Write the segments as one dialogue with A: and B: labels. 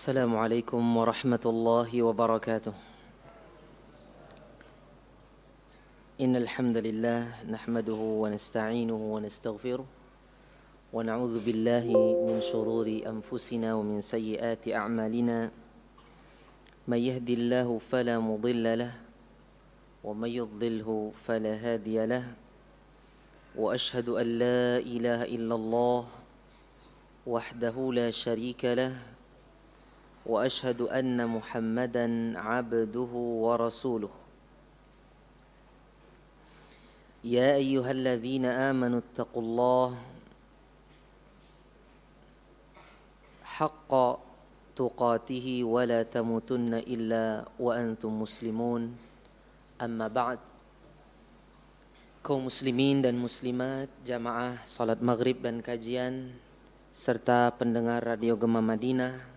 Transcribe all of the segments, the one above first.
A: السلام عليكم ورحمة الله وبركاته. إن الحمد لله نحمده ونستعينه ونستغفره ونعوذ بالله من شرور أنفسنا ومن سيئات أعمالنا. من يهد الله فلا مضل له ومن يضلله فلا هادي له. وأشهد أن لا إله إلا الله وحده لا شريك له وأشهد أن محمدا عبده ورسوله. يا أيها الذين آمنوا اتقوا الله حق تقاته ولا تموتن إلا وأنتم مسلمون. أما بعد. Kaum muslimin dan muslimat, jamaah salat maghrib dan kajian, serta pendengar Radio Gema Madinah,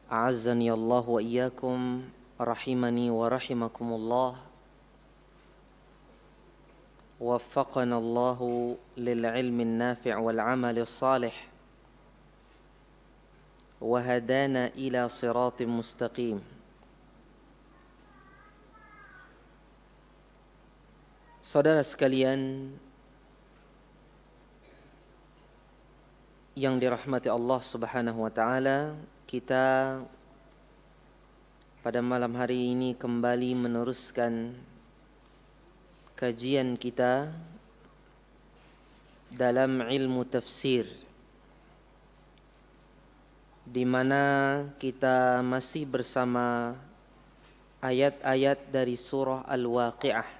A: a'azzani Allah wa iyyakum, rahimani wa rahimakumullah. Waffaqana Allahu lil ilmin nafi' wal amali salih wa hadana ila siratim mustaqim. Saudara sekalian yang dirahmati Allah Subhanahu wa taala, kita pada malam hari ini kembali meneruskan kajian kita dalam ilmu tafsir, di mana kita masih bersama ayat-ayat dari surah Al-Waqi'ah.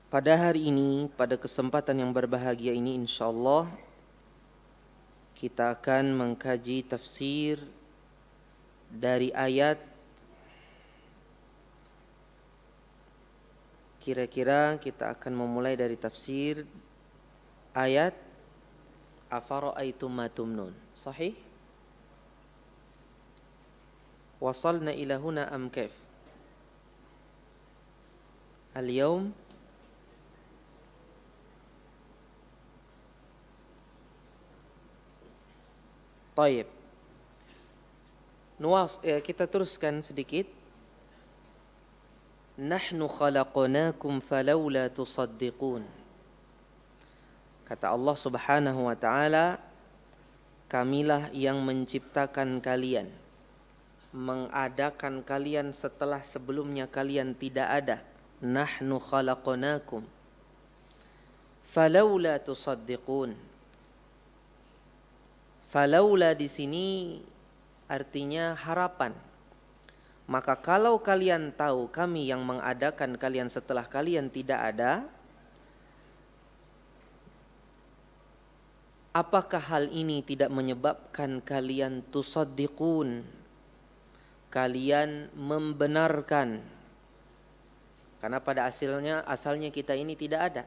A: Pada hari ini, pada kesempatan yang berbahagia ini, insyaallah kita akan mengkaji tafsir dari ayat, kira-kira kita akan memulai dari tafsir ayat afara'aitum ma tumnun. Sahih? Wasalna ila huna am kaif? Al-yawm Taib. Kita teruskan sedikit. Nahnu khalaqnakum falawla tusaddiqun. Kata Allah Subhanahu wa taala, kamilah yang menciptakan kalian, mengadakan kalian setelah sebelumnya kalian tidak ada. Nahnu khalaqnakum falawla tusaddiqun. Falaula di sini artinya harapan. Maka kalau kalian tahu kami yang mengadakan kalian setelah kalian tidak ada, apakah hal ini tidak menyebabkan kalian tusaddiqun, kalian membenarkan? Karena pada asalnya kita ini tidak ada.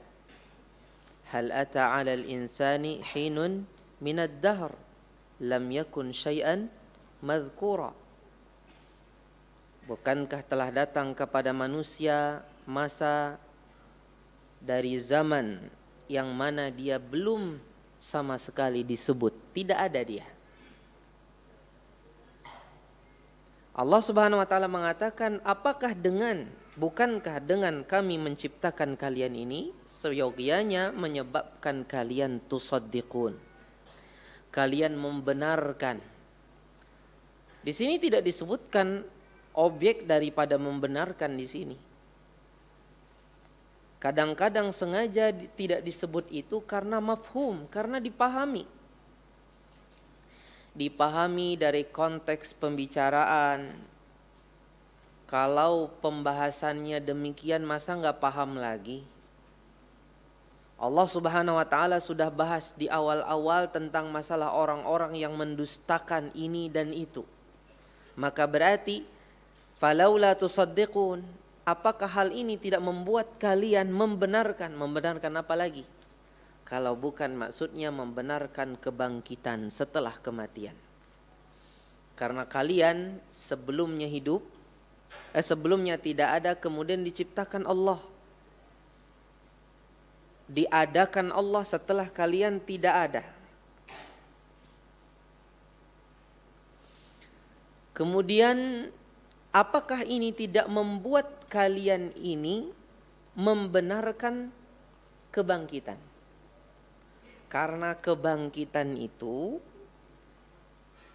A: Hal ata 'alal insani hinun minad dahr lam yakun syai'an madhkura. Bukankah telah datang kepada manusia masa dari zaman yang mana dia belum sama sekali disebut, tidak ada dia. Allah Subhanahu wa taala mengatakan, bukankah dengan kami menciptakan kalian ini seyogianya menyebabkan kalian tusaddiqun, kalian membenarkan. Di sini tidak disebutkan objek daripada membenarkan di sini. Kadang-kadang sengaja tidak disebut itu karena mafhum, karena dipahami. Dipahami dari konteks pembicaraan. Kalau pembahasannya demikian, masa nggak paham lagi? Allah Subhanahu wa taala sudah bahas di awal-awal tentang masalah orang-orang yang mendustakan ini dan itu. Maka berarti falaula tusaddiqun, apakah hal ini tidak membuat kalian membenarkan? Membenarkan apa lagi? Kalau bukan maksudnya membenarkan kebangkitan setelah kematian. Karena kalian sebelumnya tidak ada, kemudian diciptakan Allah. diadakan Allah setelah kalian tidak ada. Kemudian apakah ini tidak membuat kalian ini membenarkan kebangkitan? Karena kebangkitan itu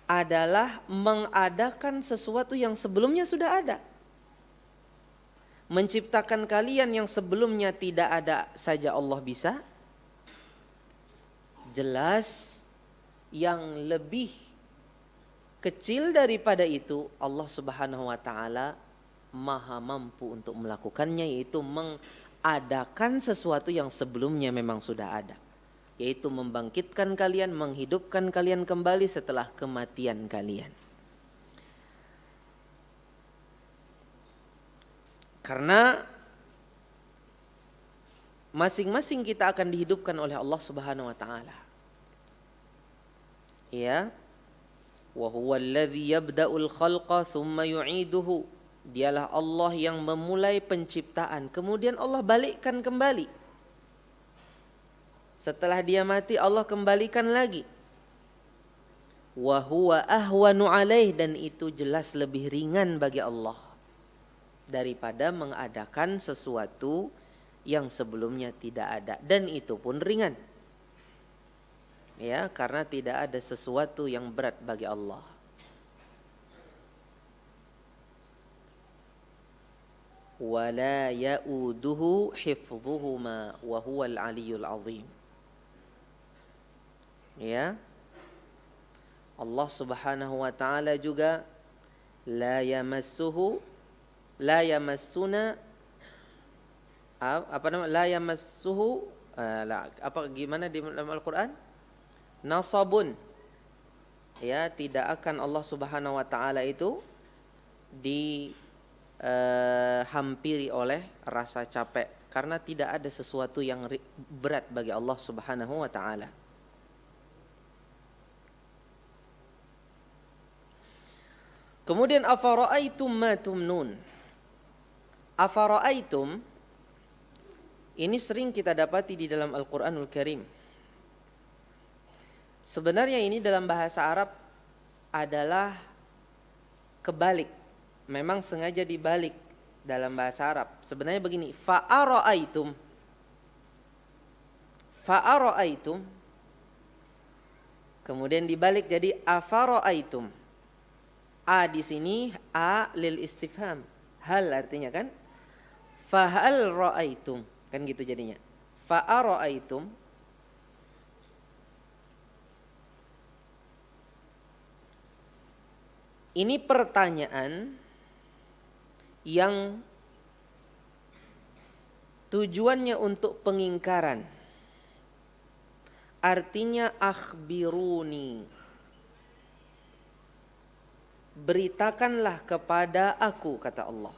A: adalah mengadakan sesuatu yang sebelumnya sudah ada. Menciptakan kalian yang sebelumnya tidak ada saja Allah bisa. Jelas yang lebih kecil daripada itu Allah Subhanahu wa taala maha mampu untuk melakukannya, yaitu mengadakan sesuatu yang sebelumnya memang sudah ada, yaitu membangkitkan kalian, menghidupkan kalian kembali setelah kematian kalian. Karena masing-masing kita akan dihidupkan oleh Allah Subhanahu wa taala. Ya. Wa huwa alladhi yabda'ul khalqa thumma yu'iduhu. Dialah Allah yang memulai penciptaan, kemudian Allah balikkan kembali. Setelah dia mati Allah kembalikan lagi. Wa huwa ahwanu alaih, dan itu jelas lebih ringan bagi Allah daripada mengadakan sesuatu yang sebelumnya tidak ada, dan itu pun ringan. Ya, karena tidak ada sesuatu yang berat bagi Allah. Wala ya'uduhu hifdhuhuma wa huwal aliyyul azim. Ya. Allah Subhanahu wa taala juga la yamassuna la yamassuhu gimana di dalam Al-Qur'an? Nasabun. Ya, tidak akan Allah Subhanahu wa taala itu dihampiri oleh rasa capek, karena tidak ada sesuatu yang berat bagi Allah Subhanahu wa taala. Kemudian afara'aitum ma tumnun. Afara'aitum ini sering kita dapati di dalam Al-Qur'anul Karim. Sebenarnya ini dalam bahasa Arab adalah kebalik. Memang sengaja dibalik dalam bahasa Arab. Sebenarnya begini, fa'ara'aitum. Fa'ara'aitum. Kemudian dibalik jadi afara'aitum. A di sini a lil istifham. Hal artinya kan? Fahal ra'aitum. Kan gitu jadinya. Fa'ara'aitum. Ini pertanyaan yang tujuannya untuk pengingkaran. Artinya akhbiruni. Beritakanlah kepada aku, kata Allah.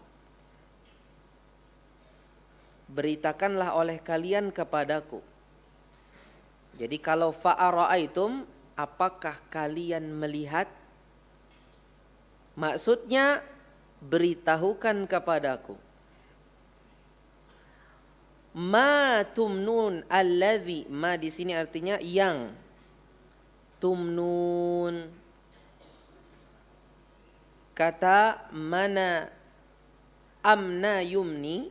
A: Beritakanlah oleh kalian kepadaku. Jadi kalau fa'ara'aitum, apakah kalian melihat? Maksudnya beritahukan kepadaku. Ma tumnun alladzi, ma di sini artinya yang. Tumnun kata mana amna yumni,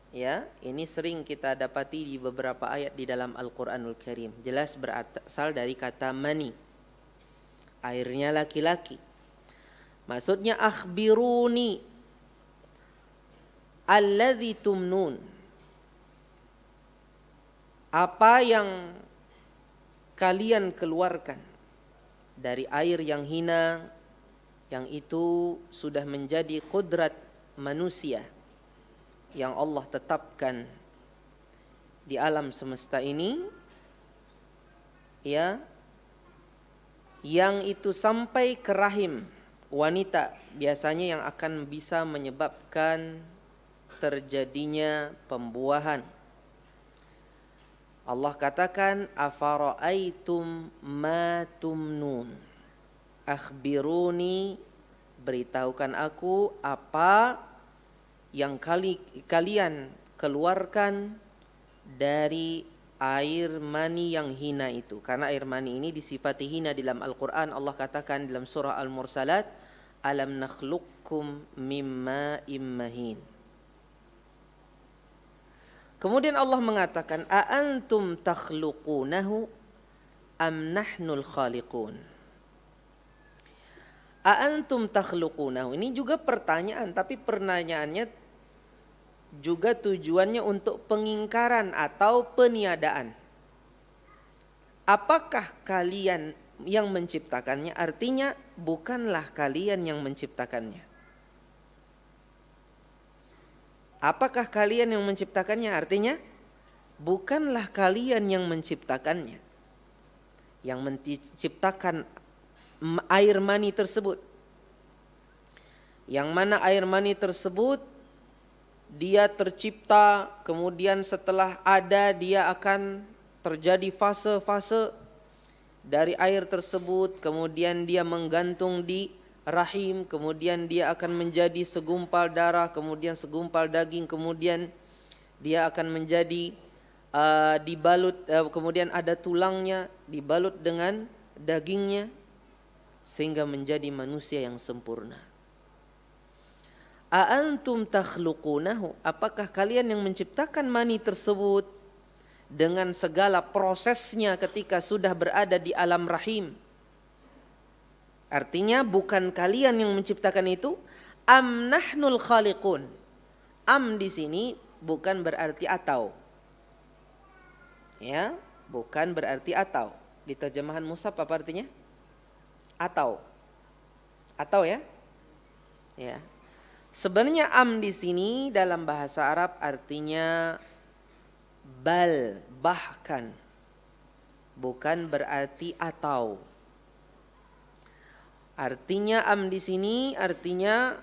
A: ya, ini sering kita dapati di beberapa ayat di dalam Al-Qur'anul Karim. Jelas berasal dari kata mani. Airnya laki-laki. Maksudnya akhbiruni alladzi tumnun. Apa yang kalian keluarkan dari air yang hina, yang itu sudah menjadi qudrat manusia yang Allah tetapkan di alam semesta ini, ya, yang itu sampai ke rahim wanita, biasanya yang akan bisa menyebabkan terjadinya pembuahan. Allah katakan afara'aitum ma tumnun. Akhbiruni, beritahukan aku apa yang kalian keluarkan dari air mani yang hina itu. Karena air mani ini disifati hina di dalam Al-Quran. Allah katakan dalam surah Al-Mursalat, alam nakhluqkum mimma immahin. Kemudian Allah mengatakan, a antum takhluqunahu am nahnul khaliqun. A antum takhluqunahu. Ini juga pertanyaan, tapi pertanyaannya juga tujuannya untuk pengingkaran atau peniadaan. Apakah kalian yang menciptakannya? Artinya bukanlah kalian yang menciptakannya. Apakah kalian yang menciptakannya? Artinya bukanlah kalian yang menciptakannya. Yang menciptakan air mani tersebut. Yang mana air mani tersebut dia tercipta, kemudian setelah ada dia akan terjadi fase-fase dari air tersebut, kemudian dia menggantung di rahim, kemudian dia akan menjadi segumpal darah, kemudian segumpal daging, kemudian dia akan menjadi dibalut, kemudian ada tulangnya dibalut dengan dagingnya sehingga menjadi manusia yang sempurna. A antum takhluqunahu, apakah kalian yang menciptakan mani tersebut dengan segala prosesnya ketika sudah berada di alam rahim? Artinya bukan kalian yang menciptakan itu, am nahnul khaliqun. Am di sini bukan berarti atau. Ya, bukan berarti atau. Di terjemahan Mushaf apa artinya? Atau. Atau ya? Ya. Sebenarnya am di sini dalam bahasa Arab artinya bal, bahkan. Bukan berarti atau. Artinya am di sini artinya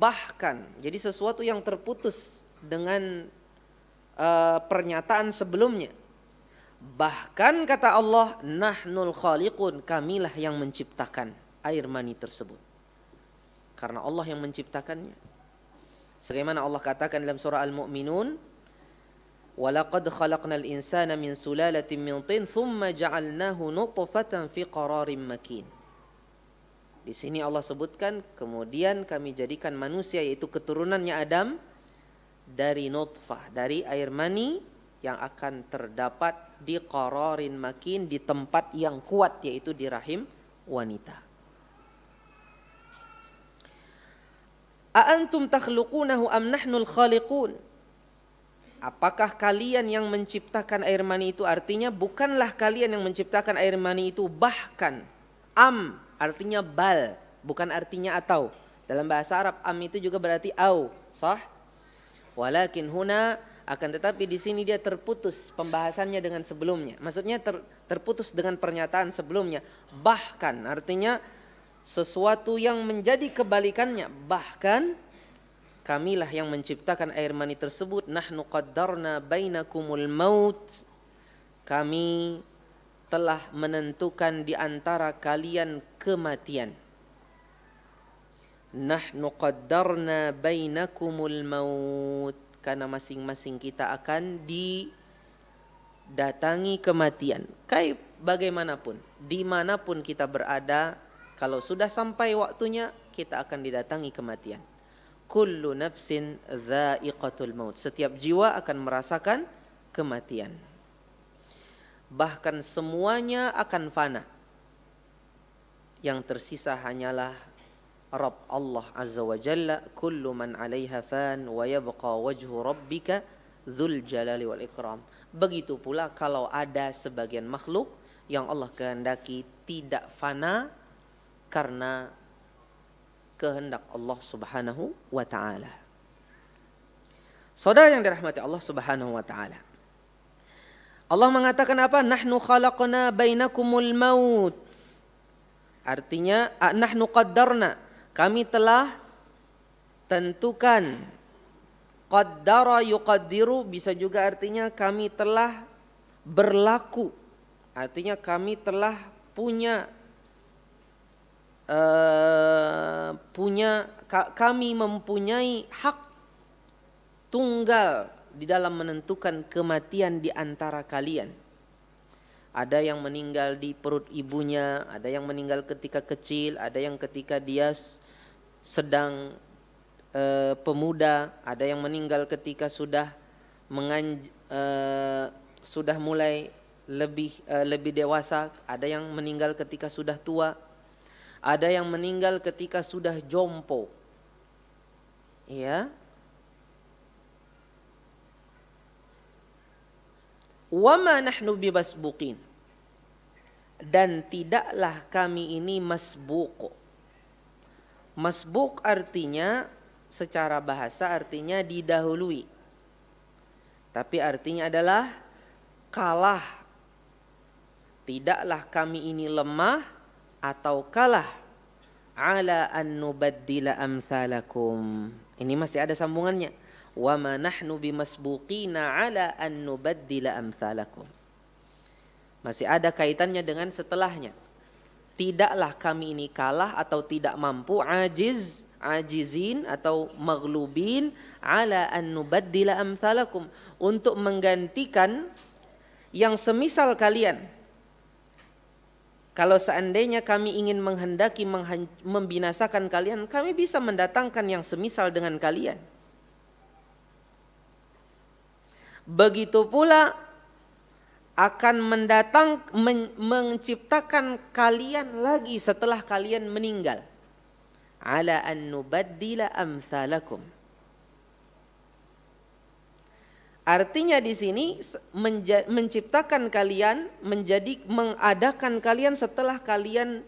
A: bahkan. Jadi sesuatu yang terputus dengan pernyataan sebelumnya. Bahkan kata Allah, nahnul khaliqun, kamilah yang menciptakan air mani tersebut. Karena Allah yang menciptakannya. Sebagaimana Allah katakan dalam surah Al-Mu'minun, walaqad khalaqnal insana min sulalatin min tin thumma ja'alnahu nutfatan fi qararin makin. Di sini Allah sebutkan, kemudian kami jadikan manusia, yaitu keturunannya Adam, dari nutfah, dari air mani yang akan terdapat di qararin makin, di tempat yang kuat, yaitu di rahim wanita. A antum takhluqunahu am nahnul khaliqun. Apakah kalian yang menciptakan air mani itu? Artinya bukanlah kalian yang menciptakan air mani itu, bahkan am artinya bal, bukan artinya atau. Dalam bahasa Arab am itu juga berarti au, sah? Walakin huna, akan tetapi di sini dia terputus pembahasannya dengan sebelumnya. Maksudnya terputus dengan pernyataan sebelumnya. Bahkan artinya sesuatu yang menjadi kebalikannya. Bahkan kamilah yang menciptakan air mani tersebut. Nahnu qaddarna bainakumul maut. Kami telah menentukan di antara kalian kematian. Nahnu qaddarna bainakumul maut, karena masing-masing kita akan didatangi kematian. Kayak bagaimanapun, dimanapun kita berada, kalau sudah sampai waktunya kita akan didatangi kematian. Kullu nafsin dha'iqatul maut, setiap jiwa akan merasakan kematian. Bahkan semuanya akan fana. Yang tersisa hanyalah Rabb Allah Azza wa Jalla. Kullu man 'alaiha fan wa yabqa wajhu rabbika dzul jalali wal ikram. Begitu pula kalau ada sebagian makhluk yang Allah kehendaki tidak fana karena kehendak Allah Subhanahu wa taala. Saudara yang dirahmati Allah Subhanahu wa taala, Allah mengatakan apa? Nahnu khalaqna bainakumul maut. Artinya nahnu qaddarna, kami telah tentukan. Qaddara yuqaddiru bisa juga artinya kami telah berlaku. Artinya kami telah kami mempunyai hak tunggal di dalam menentukan kematian di antara kalian. Ada yang meninggal di perut ibunya, ada yang meninggal ketika kecil, ada yang ketika dia sedang pemuda, ada yang meninggal ketika sudah sudah mulai lebih dewasa, ada yang meninggal ketika sudah tua, ada yang meninggal ketika sudah jompo. Ya. Wa ma nahnu bimasbuqin. Dan tidaklah kami ini masbuq. Masbuq artinya secara bahasa artinya didahului. Tapi artinya adalah kalah. Tidaklah kami ini lemah atau kalah ala an nubaddila amsalakum. Ini masih ada sambungannya. Wa ma nahnu bimasbuqina ala an nubaddila amsalakum. Masih ada kaitannya dengan setelahnya. Tidaklah kami ini kalah atau tidak mampu, ajizin atau maghlubin ala an nubaddila amsalakum, untuk menggantikan yang semisal kalian. Kalau seandainya kami ingin menghendaki membinasakan kalian, kami bisa mendatangkan yang semisal dengan kalian. Begitu pula akan menciptakan kalian lagi setelah kalian meninggal. Ala an nubaddila amsalakum. Artinya di sini menciptakan kalian, mengadakan kalian setelah kalian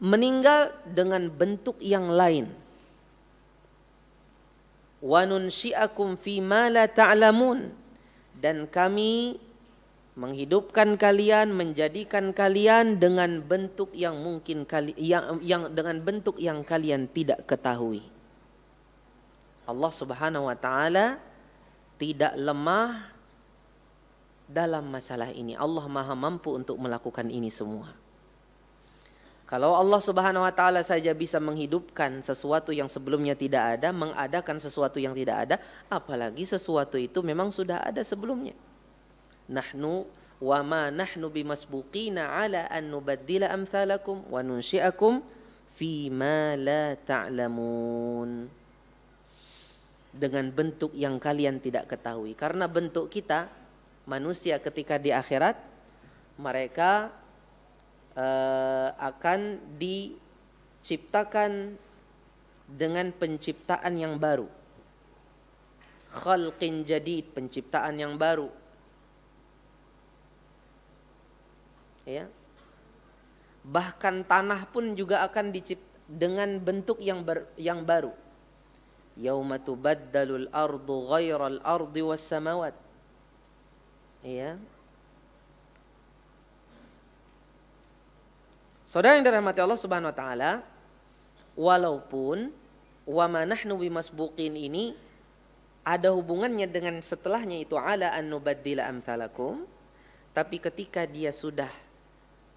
A: meninggal dengan bentuk yang lain. Wa nunsyi'akum fi ma la ta'lamun. Dan kami menghidupkan kalian, menjadikan kalian dengan bentuk yang mungkin dengan bentuk yang kalian tidak ketahui. Allah Subhanahu wa taala tidak lemah dalam masalah ini. Allah Maha mampu untuk melakukan ini semua. Kalau Allah Subhanahu wa taala saja bisa menghidupkan sesuatu yang sebelumnya tidak ada, mengadakan sesuatu yang tidak ada, apalagi sesuatu itu memang sudah ada sebelumnya. Nahnu wa ma nahnu bimasbuqina ala an nubaddila amsalakum wa nunsyi'akum fi ma la ta'lamun. Dengan bentuk yang kalian tidak ketahui. Karena bentuk kita manusia ketika di akhirat, mereka akan diciptakan dengan penciptaan yang baru. Khalqin jadid, penciptaan yang baru. Ya. Bahkan tanah pun juga akan dengan bentuk yang baru. Yauma tubaddalul ardu ghairal ardi was samawat. Ya. Saudara yang dirahmati Allah Subhanahu wa taala, walaupun wa ma nahnu bimasbuqin ini ada hubungannya dengan setelahnya itu ala an nubaddila amsalakum, tapi ketika dia sudah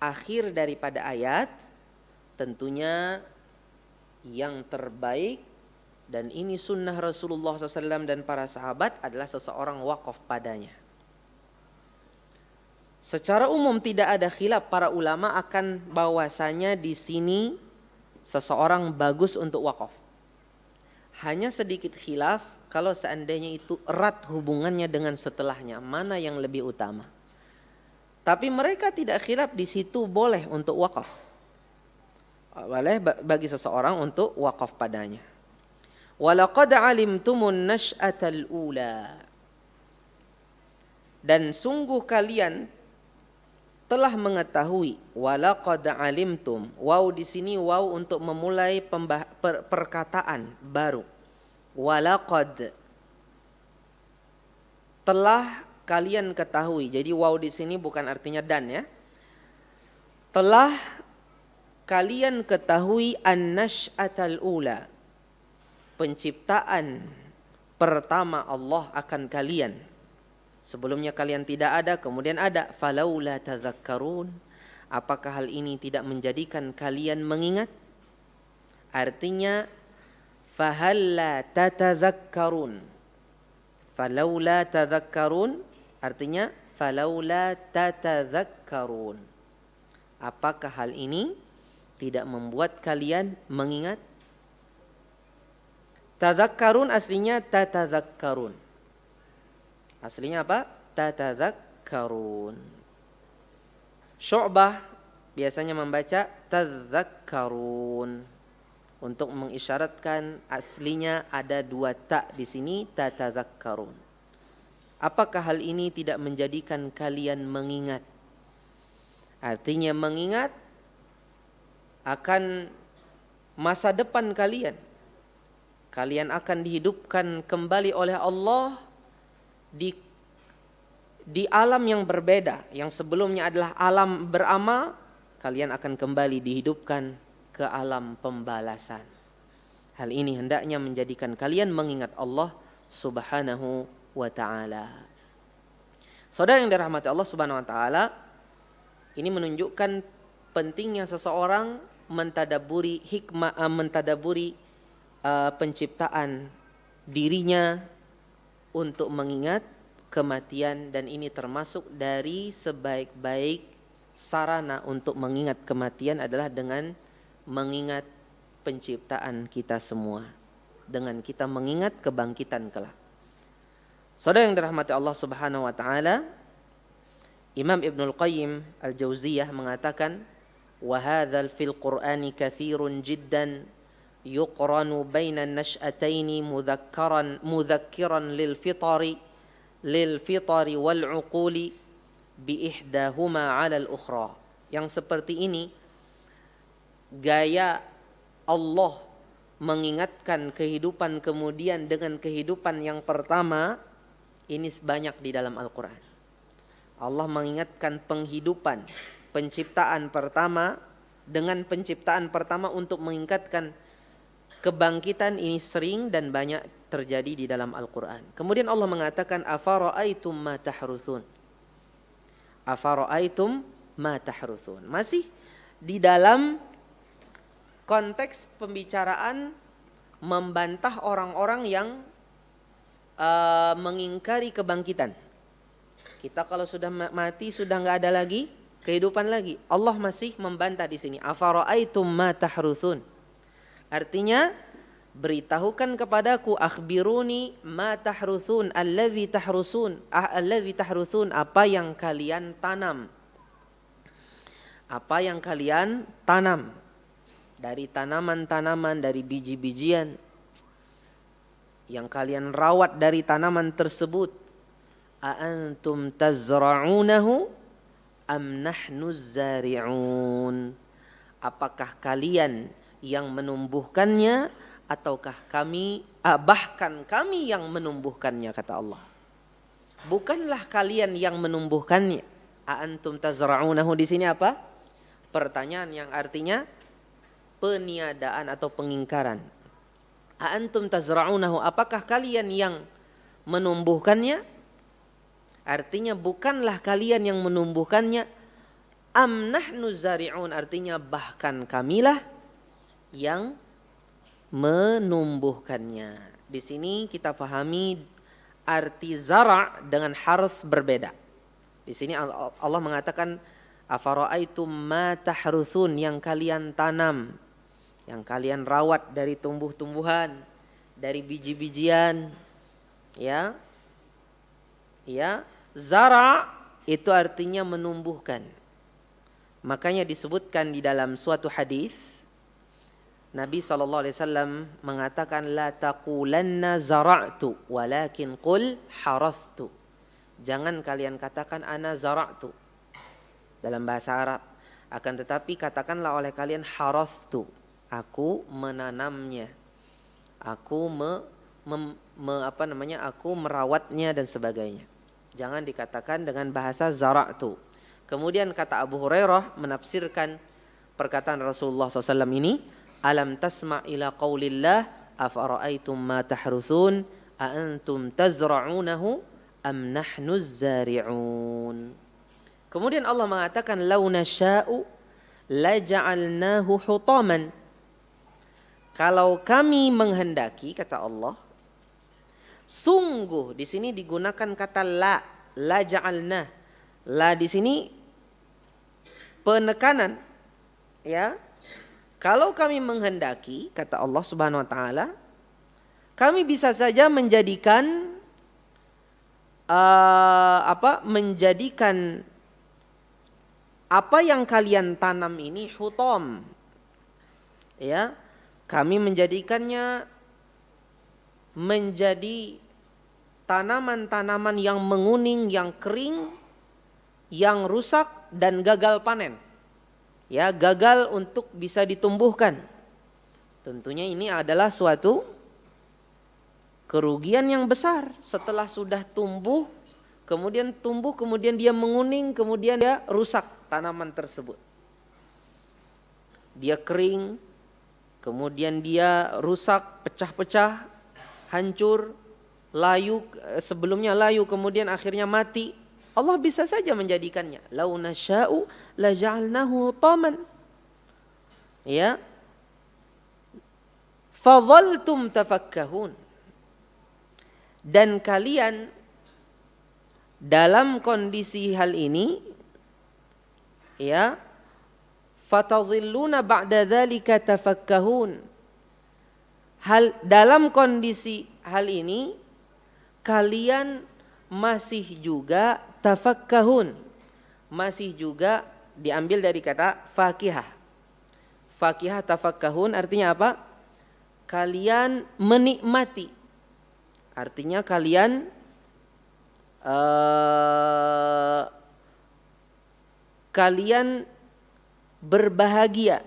A: akhir daripada ayat, tentunya yang terbaik, dan ini sunnah Rasulullah SAW dan para sahabat, adalah seseorang wakaf padanya. Secara umum tidak ada khilaf para ulama akan bahwasanya di sini seseorang bagus untuk wakaf. Hanya sedikit khilaf kalau seandainya itu erat hubungannya dengan setelahnya, mana yang lebih utama. Tapi mereka tidak khilaf di situ, boleh untuk wakaf. Boleh bagi seseorang untuk wakaf padanya. Walaqad alimtumun nash'atal ula. Dan sungguh kalian telah mengetahui. Walaqad alimtum. Waw di sini waw untuk memulai perkataan baru. Walaqad, telah kalian ketahui. Jadi waw di sini bukan artinya dan, ya. Telah kalian ketahui an-nash'atal ula, penciptaan pertama Allah akan kalian. Sebelumnya kalian tidak ada, kemudian ada. Falaula tazakkarun, apakah hal ini tidak menjadikan kalian mengingat? Artinya fahalla tatazakkarun, Falaula tadhakkarun artinya falaula tatadhakkarun. Apakah hal ini tidak membuat kalian mengingat? Tadhakkarun aslinya tatadhakkarun. Aslinya apa? Tatadhakkarun. Syu'bah biasanya membaca tadhakkarun. Untuk mengisyaratkan aslinya ada dua ta di sini, tatadhakkarun. Apakah hal ini tidak menjadikan kalian mengingat? Artinya mengingat akan masa depan kalian. Kalian akan dihidupkan kembali oleh Allah di alam yang berbeda. Yang sebelumnya adalah alam beramal, kalian akan kembali dihidupkan ke alam pembalasan. Hal ini hendaknya menjadikan kalian mengingat Allah Subhanahu wa ta'ala. Saudara yang dirahmati Allah Subhanahu wa ta'ala, ini menunjukkan pentingnya seseorang mentadaburi hikmah, mentadaburi penciptaan dirinya untuk mengingat kematian, dan ini termasuk dari sebaik-baik sarana untuk mengingat kematian adalah dengan mengingat penciptaan kita semua, dengan kita mengingat kebangkitan kelak. Saudara yang dirahmati Allah Subhanahu wa taala, Imam Ibnul Qayyim Al-Jauziyah mengatakan, wa hadzal fil Qur'ani katsirun jiddan yuqranu baina an-nash'ataini mudhakkiran lil fitari wal uquli bi ihdahuma 'ala al-ukhra. Yang seperti ini gaya Allah mengingatkan kehidupan kemudian dengan kehidupan yang pertama, ini banyak di dalam Al-Quran. Allah mengingatkan penghidupan, penciptaan pertama dengan penciptaan pertama untuk mengingatkan kebangkitan, ini sering dan banyak terjadi di dalam Al-Quran. Kemudian Allah mengatakan afara'aitum ma tahrusun. Afara'aitum ma tahrusun. Masih di dalam konteks pembicaraan membantah orang-orang yang mengingkari kebangkitan. Kita kalau sudah mati sudah nggak ada lagi kehidupan lagi. Allah masih membantah di sini. Afara'aitum ma tahrusun. Artinya beritahukan kepadaku, akhbiruni ma tahrusun allazi tahrusun, apa yang kalian tanam. Apa yang kalian tanam dari tanaman-tanaman, dari biji-bijian yang kalian rawat dari tanaman tersebut. A antum tazra'unahu am nahnuz zari'un. Apakah kalian yang menumbuhkannya ataukah kami, bahkan kami yang menumbuhkannya, kata Allah. Bukanlah kalian yang menumbuhkannya. A antum tazra'unahu di sini apa? Pertanyaan yang artinya peniadaan atau pengingkaran. A antum tazra'unahu, apakah kalian yang menumbuhkannya? Artinya bukanlah kalian yang menumbuhkannya. Am nahnu zari'un, artinya bahkan kamilah yang menumbuhkannya. Di sini kita pahami arti zara' dengan harf berbeda. Di sini Allah mengatakan afara'aitum ma tahrusun, yang kalian tanam, yang kalian rawat dari tumbuh-tumbuhan, dari biji-bijian, ya. Ya, zara' itu artinya menumbuhkan. Makanya disebutkan di dalam suatu hadis Nabi SAW mengatakan la taqulanna zara'tu walakin qul harastu. Jangan kalian katakan ana zara'tu dalam bahasa Arab, akan tetapi katakanlah oleh kalian harastu, aku menanamnya, aku aku merawatnya dan sebagainya. Jangan dikatakan dengan bahasa zara'tu. Kemudian kata Abu Hurairah menafsirkan perkataan Rasulullah SAW ini, alam tasma' ila qaulillah afara'aitum ma tahrusun a antum tazra'unahu am nahnu zari'un. Kemudian Allah mengatakan law nasha'u la ja'alnahu hutaman. Kalau kami menghendaki, kata Allah, Sungguh di sini digunakan kata la ja'alna. La di sini penekanan, ya. Kalau kami menghendaki, kata Allah Subhanahu wa taala, kami bisa saja menjadikan menjadikan apa yang kalian tanam ini hutom, ya. Kami menjadikannya menjadi tanaman-tanaman yang menguning, yang kering, yang rusak dan gagal panen. Ya, gagal untuk bisa ditumbuhkan. Tentunya ini adalah suatu kerugian yang besar. Setelah sudah tumbuh, kemudian dia menguning, kemudian dia rusak tanaman tersebut. Dia kering, kemudian dia rusak, pecah-pecah, hancur, layu, sebelumnya layu, kemudian akhirnya mati. Allah bisa saja menjadikannya. Lau nasya'u la ja'alnahu taman. Ya. Fadhaltum tafakkahun. Dan kalian dalam kondisi hal ini, ya, fatadhilluna ba'da dzalika tafakkahun. Dalam kondisi hal ini kalian masih juga tafakkahun, masih juga diambil dari kata fakihah. Fakihah tafakkahun artinya apa? Kalian menikmati, artinya kalian kalian berbahagia.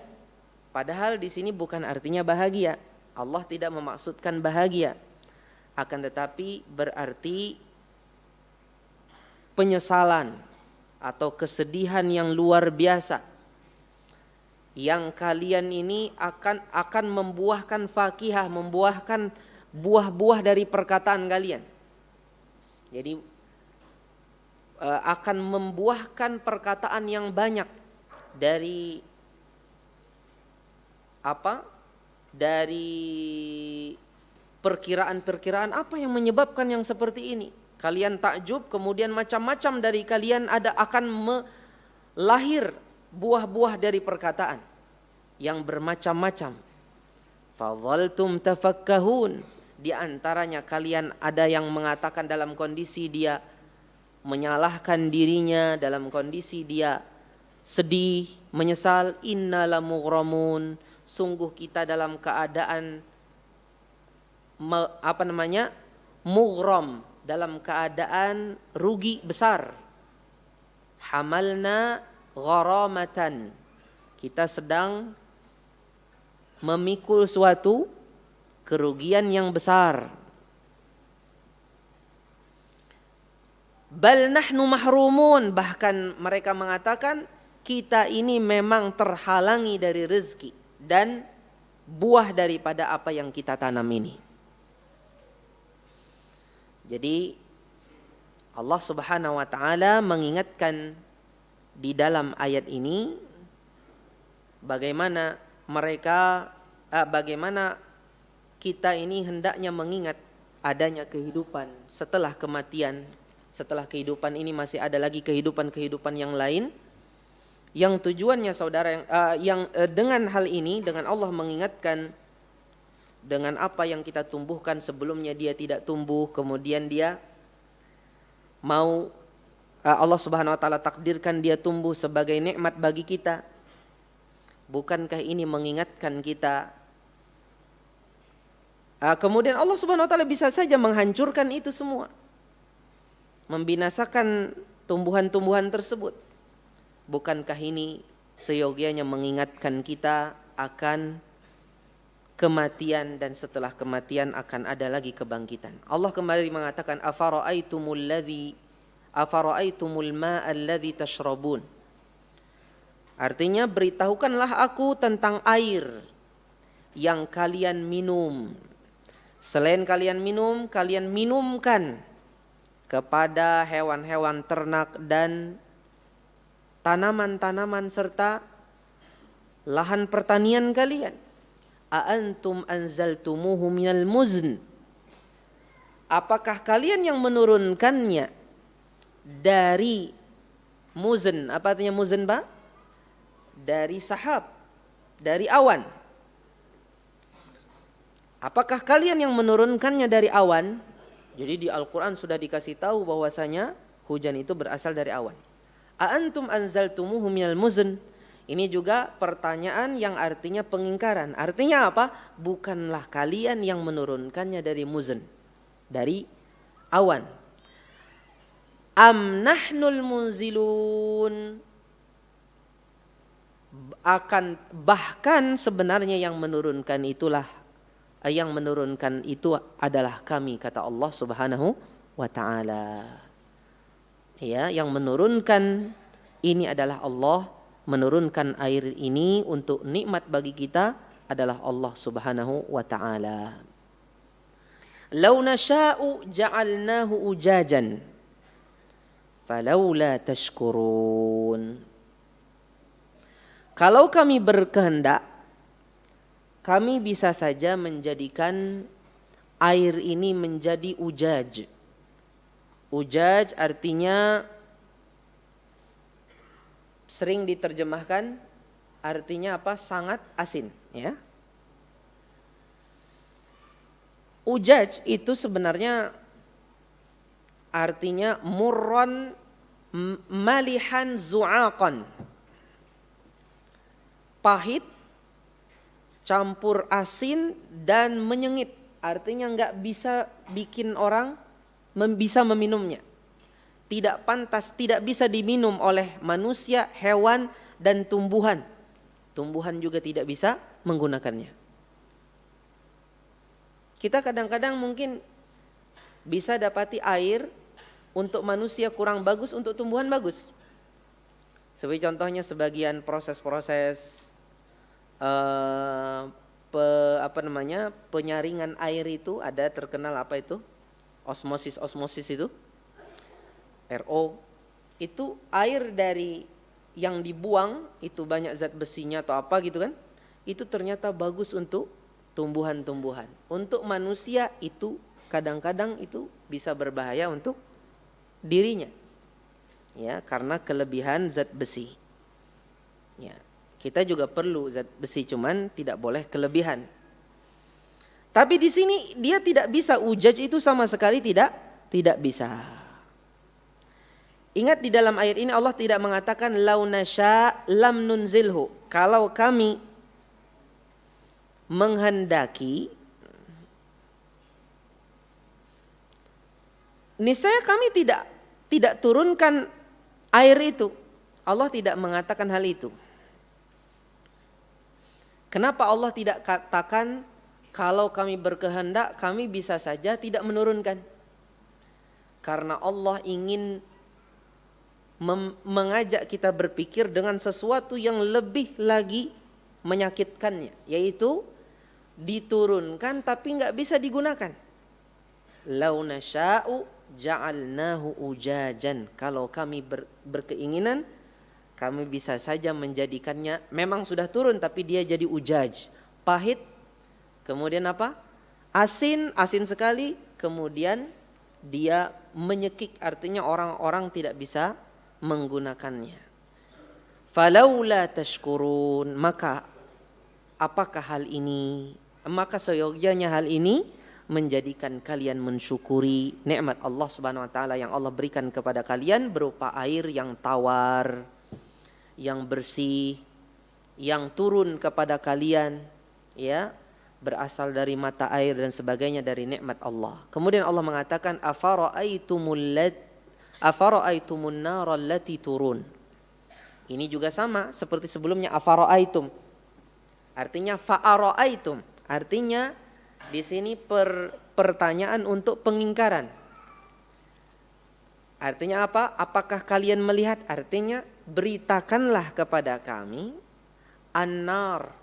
A: Padahal di sini bukan artinya bahagia. Allah tidak memaksudkan bahagia, akan tetapi berarti penyesalan atau kesedihan yang luar biasa yang kalian ini akan membuahkan fakihah, membuahkan buah-buah dari perkataan kalian. Jadi akan membuahkan perkataan yang banyak dari dari perkiraan-perkiraan apa yang menyebabkan yang seperti ini. Kalian takjub, kemudian macam-macam dari kalian akan lahir buah-buah dari perkataan yang bermacam-macam. Fadhaltum tafakkahun. Di antaranya kalian ada yang mengatakan dalam kondisi dia menyalahkan dirinya, dalam kondisi dia sedih, menyesal, inna lamughramun, sungguh kita dalam keadaan mughram, dalam keadaan rugi besar. Hamalna gharamatan, kita sedang memikul suatu kerugian yang besar. Bal nahnu mahrumun, bahkan mereka mengatakan kita ini memang terhalangi dari rezeki dan buah daripada apa yang kita tanam ini. Jadi Allah Subhanahu wa taala mengingatkan di dalam ayat ini bagaimana kita ini hendaknya mengingat adanya kehidupan setelah kematian. Setelah kehidupan ini masih ada lagi kehidupan yang lain, yang tujuannya saudara yang dengan hal ini, dengan Allah mengingatkan dengan apa yang kita tumbuhkan sebelumnya dia tidak tumbuh, kemudian dia mau Allah Subhanahu wa taala takdirkan dia tumbuh sebagai nikmat bagi kita. Bukankah ini mengingatkan kita? Kemudian Allah Subhanahu wa taala bisa saja menghancurkan itu semua, membinasakan tumbuhan-tumbuhan tersebut. Bukankah ini seyogianya mengingatkan kita akan kematian dan setelah kematian akan ada lagi kebangkitan. Allah kembali mengatakan afara'aitumul ma'a alladhi tashrabun. Artinya beritahukanlah aku tentang air yang kalian minum. Selain kalian minum, kalian minumkan kepada hewan-hewan ternak dan tanaman-tanaman serta lahan pertanian kalian. A antum anzaltumuhu minal muzn apakah kalian yang menurunkannya dari muzn? Apa artinya muzn, Pak? Dari sahab, dari awan. Apakah kalian yang menurunkannya dari awan? Jadi di Al-Quran sudah dikasih tahu bahwasanya hujan itu berasal dari awan. A'antum anzaltumuhu minal muzn? Ini juga pertanyaan yang artinya pengingkaran. Artinya apa? Bukanlah kalian yang menurunkannya dari muzn, dari awan. Am nahnul munzilun? Bahkan sebenarnya yang menurunkan itu adalah kami, kata Allah Subhanahu wa taala. Ya, yang menurunkan ini adalah Allah, menurunkan air ini untuk nikmat bagi kita adalah Allah Subhanahu wa taala. Lau nasha'u ja'alnahu ujajan falaula tashkurun. Kalau kami berkehendak, kami bisa saja menjadikan air ini menjadi ujaj. Ujaj artinya sering diterjemahkan artinya apa? Sangat asin, ya. Ujaj itu sebenarnya artinya murran malihan zu'aqan. Pahit campur asin dan menyengit. Artinya enggak bisa bikin orang bisa meminumnya. Tidak pantas, tidak bisa diminum oleh manusia, hewan dan tumbuhan. Tumbuhan juga tidak bisa menggunakannya. Kita kadang-kadang mungkin bisa dapati air untuk manusia kurang bagus, untuk tumbuhan bagus. Sebagai contohnya sebagian proses-proses penyaringan air itu ada terkenal apa itu? Osmosis itu. RO. Itu air dari yang dibuang itu banyak zat besinya atau apa gitu kan. Itu ternyata bagus untuk tumbuhan-tumbuhan. Untuk manusia itu kadang-kadang itu bisa berbahaya untuk dirinya. Ya, karena kelebihan zat besi. Ya, kita juga perlu zat besi, cuman tidak boleh kelebihan. Tapi di sini dia tidak bisa, ujaj itu sama sekali tidak bisa. Ingat di dalam ayat ini Allah tidak mengatakan lau nasya lam nunzilhu. Kalau kami menghendaki, niscaya kami tidak turunkan air itu. Allah tidak mengatakan hal itu. Kenapa Allah tidak katakan kalau kami berkehendak kami bisa saja tidak menurunkan? Karena Allah ingin mengajak kita berpikir dengan sesuatu yang lebih lagi menyakitkannya, yaitu diturunkan tapi nggak bisa digunakan. Lau nasya'u ja'alnahu ujajan. Kalau kami berkeinginan, kami bisa saja menjadikannya, memang sudah turun tapi dia jadi ujaj, pahit, kemudian apa? Asin sekali, kemudian dia menyekik, artinya orang-orang tidak bisa menggunakannya. Falaula tashkurun, maka apakah hal ini? Maka seyogyanya hal ini menjadikan kalian mensyukuri nikmat Allah Subhanahu wa taala yang Allah berikan kepada kalian berupa air yang tawar, yang bersih, yang turun kepada kalian, ya, berasal dari mata air dan sebagainya dari nikmat Allah. Kemudian Allah mengatakan afara'aitumun nara allati turun. Ini juga sama seperti sebelumnya afara'aitum. Artinya fa'ara'aitum. Artinya di sini pertanyaan untuk pengingkaran. Artinya apa? Apakah kalian melihat? Artinya beritakanlah kepada kami an-nar,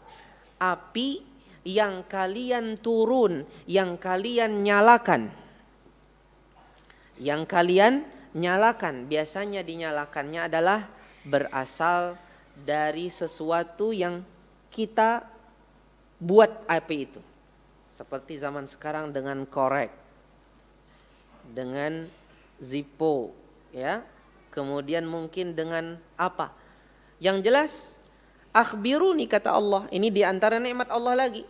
A: api yang kalian turun, yang kalian nyalakan. Yang kalian nyalakan, biasanya dinyalakannya adalah berasal dari sesuatu yang kita buat api itu. Seperti zaman sekarang dengan korek. dengan Zippo, ya. Kemudian mungkin dengan apa? Yang jelas, akhbiruni kata Allah. Ini di antara nikmat Allah lagi.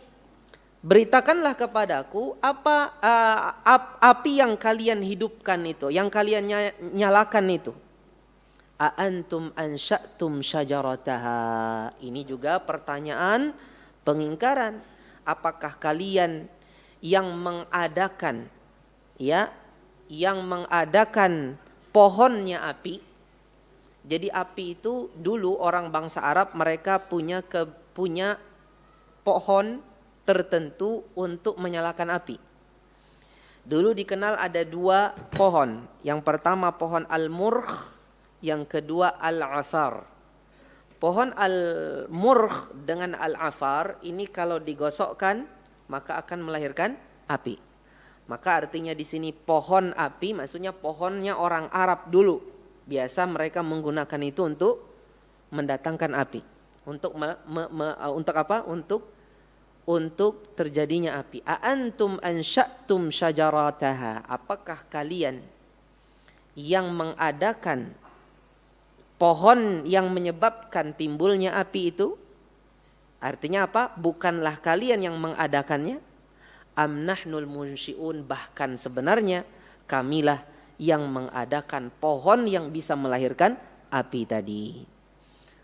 A: Beritakanlah kepadaku apa api yang kalian hidupkan itu, yang kalian nyalakan itu. A antum ansha'tum syajarataha. Ini juga pertanyaan pengingkaran. Apakah kalian yang mengadakan, ya, yang mengadakan pohonnya api? Jadi api itu dulu orang bangsa Arab mereka punya pohon tertentu untuk menyalakan api. Dulu dikenal ada 2 pohon. Yang pertama pohon al-murkh, yang kedua al-afar. Pohon al-murkh dengan al-afar ini kalau digosokkan maka akan melahirkan api. Maka artinya di sini pohon api maksudnya pohonnya orang Arab dulu. Biasa mereka menggunakan itu untuk mendatangkan api. Untuk untuk apa? Untuk terjadinya api. A antum ansha'tum syajarataha. Apakah kalian yang mengadakan pohon yang menyebabkan timbulnya api itu? Artinya apa? Bukanlah kalian yang mengadakannya. Am nahnul munsyi'un, bahkan sebenarnya kamilah yang mengadakan pohon yang bisa melahirkan api tadi.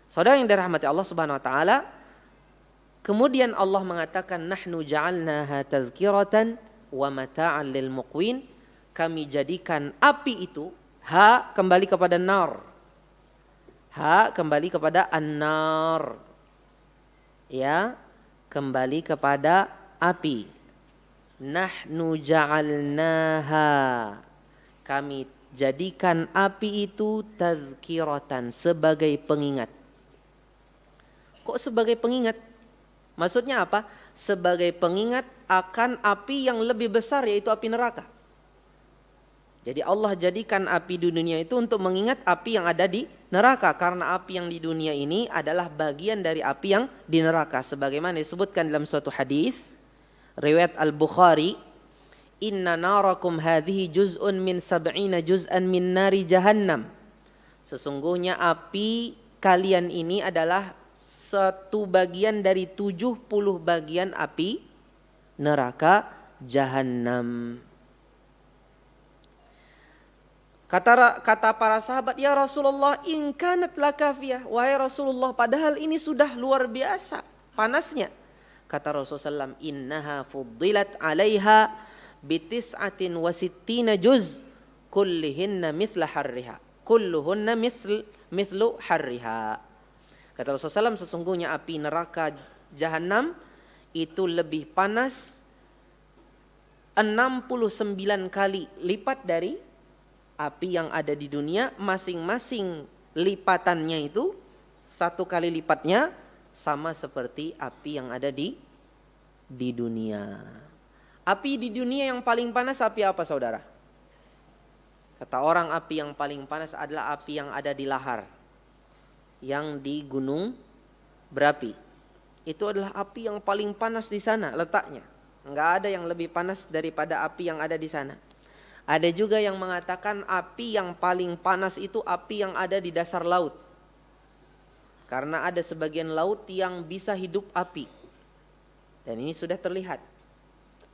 A: Saudara yang dirahmati Allah Subhanahu wa taala, kemudian Allah mengatakan nahnu ja'alnaha tazkiratan wa mata'an lil muqwin. Kami jadikan api itu, ha kembali kepada nar. Ha kembali kepada an-nar. Ya, kembali kepada api. Nahnu ja'alnaha. Kami jadikan api itu tazkiratan, sebagai pengingat. Kok sebagai pengingat? Maksudnya apa? Sebagai pengingat akan api yang lebih besar, yaitu api neraka. Jadi Allah jadikan api di dunia itu untuk mengingat api yang ada di neraka. Karena api yang di dunia ini adalah bagian dari api yang di neraka. Sebagaimana disebutkan dalam suatu hadis riwayat Al-Bukhari, inna narakum hadhihi juz'un min sab'ina juz'an min nari jahannam. Sesungguhnya api kalian ini adalah satu bagian dari 70 bagian api neraka jahannam. Kata para sahabat, ya Rasulullah, in kanat lakafiyah. Wahai Rasulullah, padahal ini sudah luar biasa panasnya. Kata Rasulullah SAW, innaha fuddilat alaiha bitis'atin wa sittina juz kullihinna mithla harriha. Kulluhunna mithlu harriha. Kata Rasulullah SAW, sesungguhnya api neraka jahannam itu lebih panas 69 kali lipat dari api yang ada di dunia. Masing-masing lipatannya itu 1 kali lipatnya sama seperti api yang ada di dunia. Api di dunia yang paling panas api apa, saudara? Kata orang api yang paling panas adalah api yang ada di lahar, yang di gunung berapi. Itu adalah api yang paling panas di sana letaknya. Enggak ada yang lebih panas daripada api yang ada di sana. Ada juga yang mengatakan api yang paling panas itu api yang ada di dasar laut. Karena ada sebagian laut yang bisa hidup api. Dan ini sudah terlihat.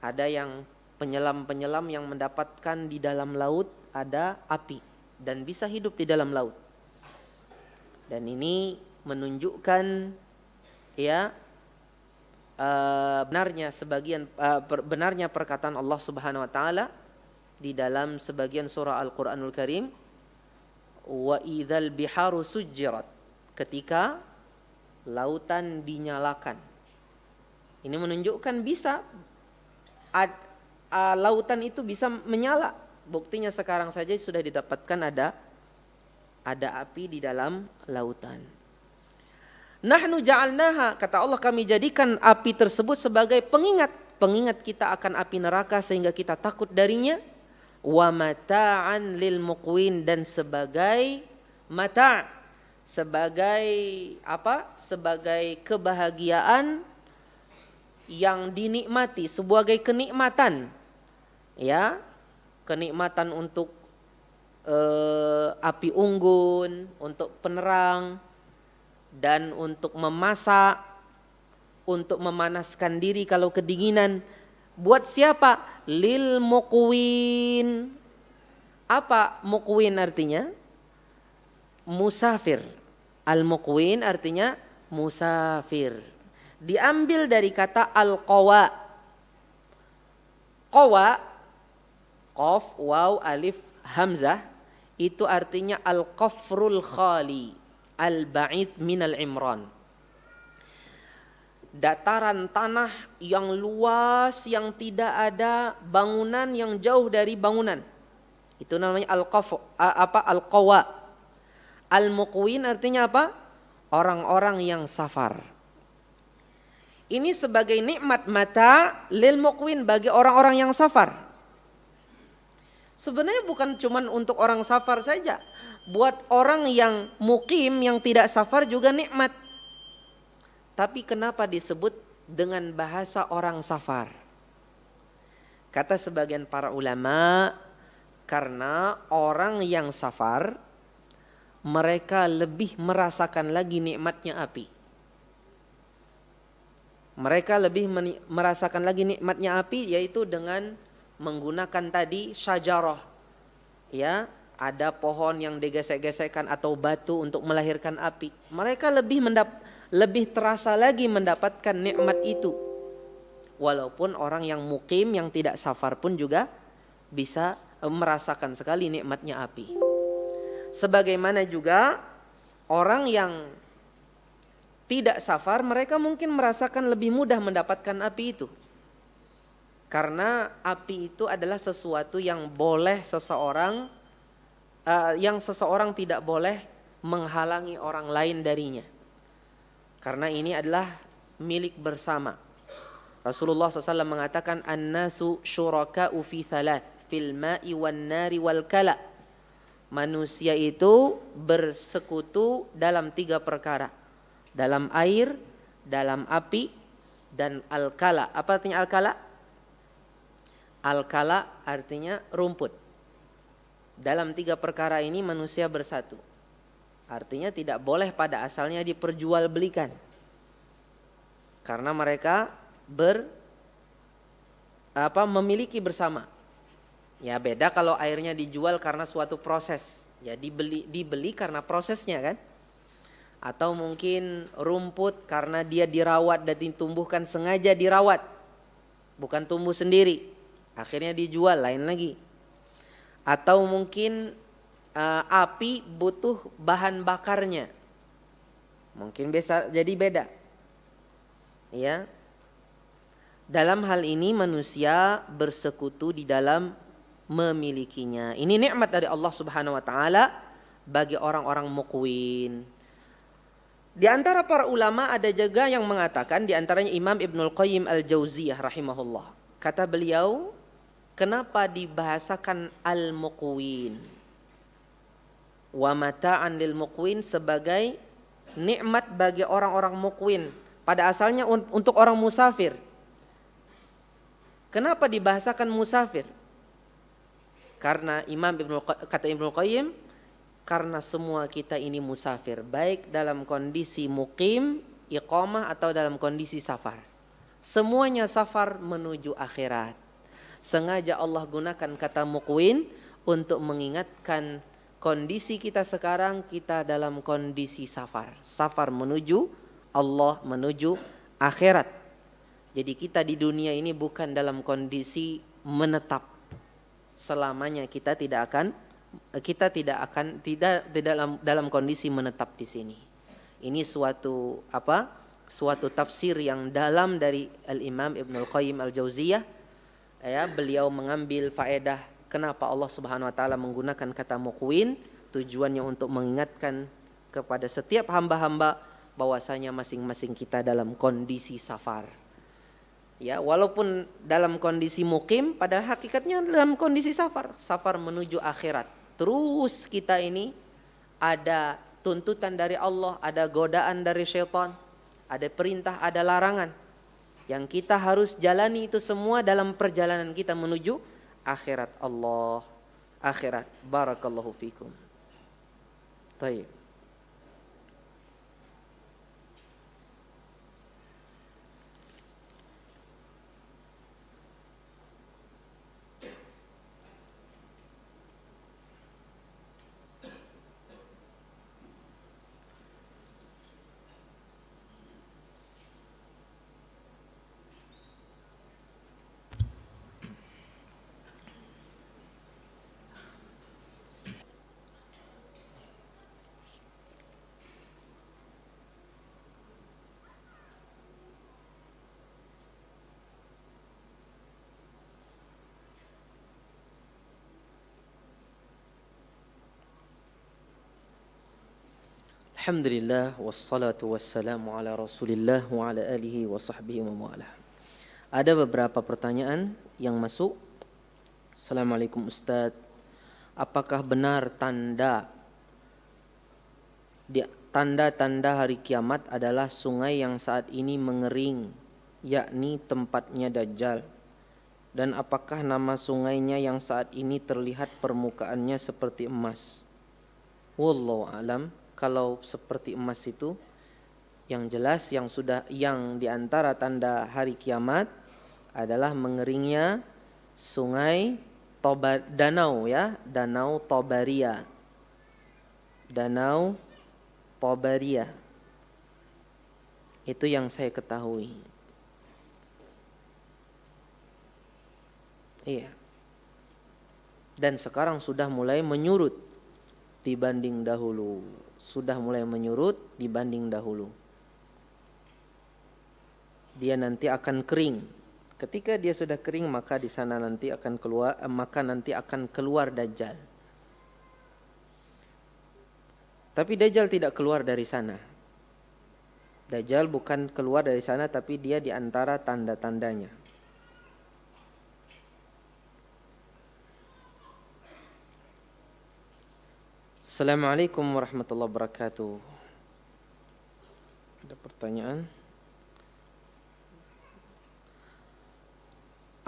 A: Ada yang penyelam-penyelam yang mendapatkan di dalam laut ada api dan bisa hidup di dalam laut. Dan ini menunjukkan ya benarnya perkataan Allah Subhanahu wa taala di dalam sebagian surah Al-Qur'anul Karim, wa idzal biharu sujjirat, ketika lautan dinyalakan. Ini menunjukkan bisa lautan itu bisa menyala. Buktinya sekarang saja sudah didapatkan ada api di dalam lautan. Nahnu ja'alnaha, kata Allah, kami jadikan api tersebut sebagai pengingat kita akan api neraka sehingga kita takut darinya. Wa mata'an lil muqwin, dan sebagai mata', sebagai apa? Sebagai kebahagiaan yang dinikmati, sebagai kenikmatan, ya, kenikmatan untuk api unggun, untuk penerang, dan untuk memasak, untuk memanaskan diri kalau kedinginan. Buat siapa? Lil muqwin. Apa muqwin artinya? Musafir. Al muqwin artinya musafir. Diambil dari kata al-qawa. Qawa, qaf, waw, alif, hamzah, itu artinya al-qafrul khali, al-ba'id minal imran. Dataran tanah yang luas, yang tidak ada bangunan, yang jauh dari bangunan. Itu namanya al-qawa. Al-muqwin artinya apa? Orang-orang yang safar. Ini sebagai nikmat mata lil muqwin, bagi orang-orang yang safar. Sebenarnya bukan cuma untuk orang safar saja. Buat orang yang mukim, yang tidak safar juga nikmat. Tapi kenapa disebut dengan bahasa orang safar? Kata sebagian para ulama, karena orang yang safar mereka lebih merasakan lagi nikmatnya api. Mereka lebih merasakan lagi nikmatnya api, yaitu dengan menggunakan tadi syajarah. Ya, ada pohon yang digesek-gesekkan atau batu untuk melahirkan api. Mereka lebih terasa lagi mendapatkan nikmat itu. Walaupun orang yang mukim, yang tidak safar pun juga bisa merasakan sekali nikmatnya api. Sebagaimana juga orang yang tidak safar, mereka mungkin merasakan lebih mudah mendapatkan api itu. Karena api itu adalah sesuatu yang boleh seseorang, yang seseorang tidak boleh menghalangi orang lain darinya. Karena ini adalah milik bersama. Rasulullah SAW mengatakan, an-nasu syuraka'u fi thalath, fil ma'i wan nari wal kala. Manusia itu bersekutu dalam 3 perkara. Dalam air, dalam api, dan al-kala. Apa artinya al-kala? Al-kala artinya rumput. Dalam 3 perkara ini manusia bersatu. Artinya tidak boleh pada asalnya diperjualbelikan. Karena mereka memiliki bersama. Ya beda kalau airnya dijual karena suatu proses. Ya dibeli karena prosesnya kan. Atau mungkin rumput karena dia dirawat dan ditumbuhkan, sengaja dirawat. Bukan tumbuh sendiri. Akhirnya dijual, lain lagi. Atau mungkin api butuh bahan bakarnya. Mungkin bisa jadi beda. Ya. Dalam hal ini manusia bersekutu di dalam memilikinya. Ini nikmat dari Allah Subhanahu wa taala bagi orang-orang muqwin. Di antara para ulama ada juga yang mengatakan, di antaranya Imam Ibnul Qayyim Al-Jauziyah rahimahullah. Kata beliau, kenapa dibahasakan al-muqwin? Wa mata'an lil muqwin, sebagai nikmat bagi orang-orang muqwin. Pada asalnya untuk orang musafir. Kenapa dibahasakan musafir? Karena kata Ibnu Qayyim, karena semua kita ini musafir, baik dalam kondisi mukim, iqamah, atau dalam kondisi safar. Semuanya safar menuju akhirat. Sengaja Allah gunakan kata muqwin untuk mengingatkan kondisi kita sekarang, kita dalam kondisi safar. Safar menuju Allah, menuju akhirat. Jadi kita di dunia ini bukan dalam kondisi menetap. Selamanya kita tidak dalam kondisi menetap di sini. Ini suatu tafsir yang dalam dari Al-Imam Ibnul Qayyim Al-Jauziyah. Ya, beliau mengambil faedah kenapa Allah Subhanahu wa taala menggunakan kata muqwin, tujuannya untuk mengingatkan kepada setiap hamba-hamba bahwasanya masing-masing kita dalam kondisi safar. Ya, walaupun dalam kondisi mukim, padahal hakikatnya dalam kondisi safar menuju akhirat. Terus kita ini ada tuntutan dari Allah, ada godaan dari syaitan, ada perintah, ada larangan. Yang kita harus jalani itu semua dalam perjalanan kita menuju akhirat Allah, akhirat. Barakallahu fikum. Baik. Alhamdulillah wassalatu wassalamu ala Rasulillah wa ala alihi wa sahbihi wa mu'alah. Ada beberapa pertanyaan yang masuk. Assalamualaikum Ustaz. Apakah benar tanda-tanda hari kiamat adalah sungai yang saat ini mengering, yakni tempatnya Dajjal? Dan apakah nama sungainya yang saat ini terlihat permukaannya seperti emas? Wallahu alam. Kalau seperti emas itu, yang jelas yang diantara tanda hari kiamat adalah mengeringnya sungai danau Tobaria. Danau Tobaria. Itu yang saya ketahui. Iya. Dan sekarang sudah mulai menyurut dibanding dahulu. Dia nanti akan kering. Ketika dia sudah kering, maka di sana nanti akan keluar Dajjal. Tapi Dajjal tidak keluar dari sana. Dajjal bukan keluar dari sana, tapi dia di antara tanda-tandanya. Assalamualaikum warahmatullahi wabarakatuh. Ada pertanyaan?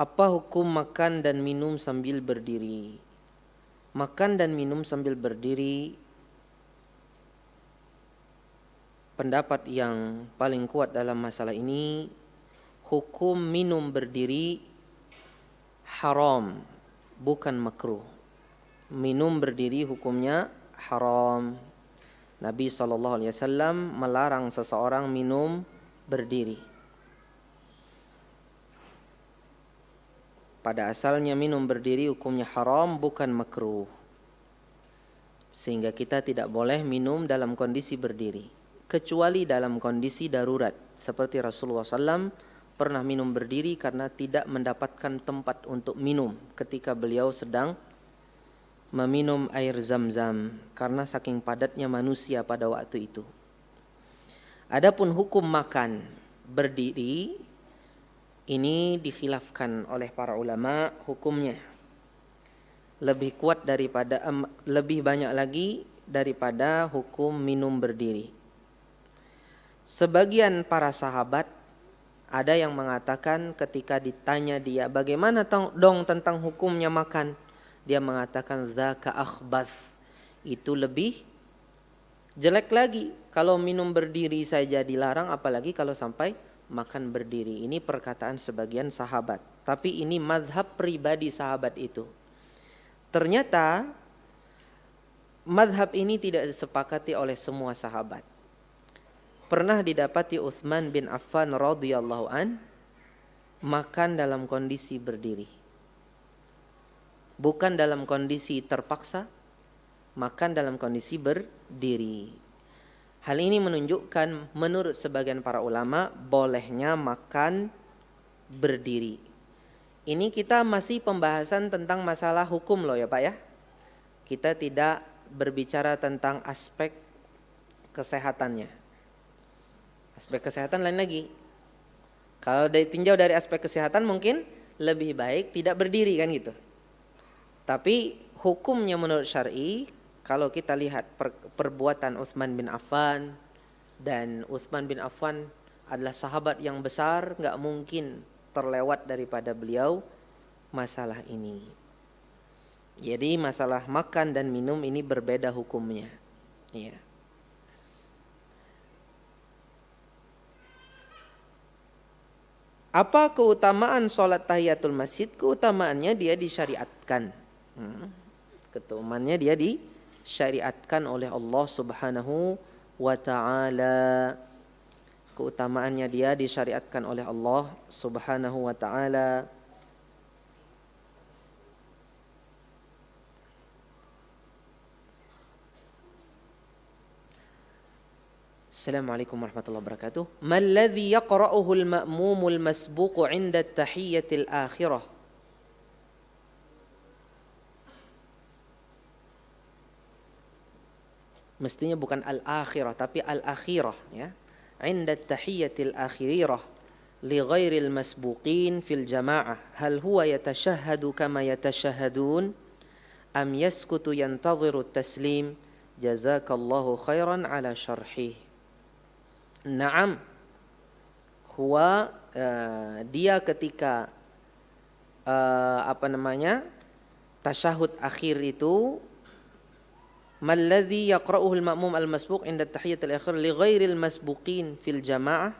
A: Apa hukum makan dan minum sambil berdiri? Makan dan minum sambil berdiri, pendapat yang paling kuat dalam masalah ini, hukum minum berdiri haram, bukan makruh. Minum berdiri hukumnya haram. Nabi SAW melarang seseorang minum berdiri. Pada asalnya minum berdiri hukumnya haram, bukan makruh. Sehingga kita tidak boleh minum dalam kondisi berdiri, kecuali dalam kondisi darurat. Seperti Rasulullah SAW pernah minum berdiri karena tidak mendapatkan tempat untuk minum ketika beliau sedang meminum air Zam-Zam karena saking padatnya manusia pada waktu itu. Adapun hukum makan berdiri, ini dikhilafkan oleh para ulama hukumnya. Lebih banyak lagi daripada hukum minum berdiri. Sebagian para sahabat ada yang mengatakan ketika ditanya dia, bagaimana dong tentang hukumnya makan? Dia mengatakan zaka akhbas, itu lebih jelek lagi. Kalau minum berdiri saja dilarang, apalagi kalau sampai makan berdiri. Ini perkataan sebagian sahabat, tapi ini mazhab pribadi sahabat itu. Ternyata mazhab ini tidak disepakati oleh semua sahabat. Pernah didapati Utsman bin Affan radhiyallahu an makan dalam kondisi berdiri. Bukan dalam kondisi terpaksa, makan dalam kondisi berdiri. Hal ini menunjukkan menurut sebagian para ulama bolehnya makan berdiri. Ini kita masih pembahasan tentang masalah hukum loh ya Pak ya. Kita tidak berbicara tentang aspek kesehatannya. Aspek kesehatan lain lagi. Kalau ditinjau dari aspek kesehatan mungkin lebih baik tidak berdiri kan gitu. Tapi hukumnya menurut syar'i, kalau kita lihat perbuatan Utsman bin Affan, dan Utsman bin Affan adalah sahabat yang besar, nggak mungkin terlewat daripada beliau masalah ini. Jadi masalah makan dan minum ini berbeda hukumnya. Ya. Apa keutamaan sholat tahiyatul masjid? Keutamaannya dia disyariatkan. Keutamaannya dia disyariatkan oleh Allah Subhanahu wa ta'ala. Keutamaannya dia disyariatkan oleh Allah Subhanahu wa ta'ala. Assalamualaikum warahmatullahi wabarakatuh. Ma alladhi yaqra'uhu al-ma'mumul masbuqu 'inda at-tahiyyatil akhirah? Mestinya bukan al-akhirah tapi al-akhirah ya. 'Inda at-tahiyyatil akhirah li ghairil masbuqin fil jama'ah. Hal huwa yatashahhadu kama yatashahhadun am yaskutu yantadhiru at-taslim? Jazakallahu khairan 'ala syarhih. Naam, huwa dia ketika tasyahud akhir itu, malladzi yaqra'uhu al-ma'mum al-masbuq 'inda at-tahiyyati al-akhir li ghairil masbuqin fil jama'ah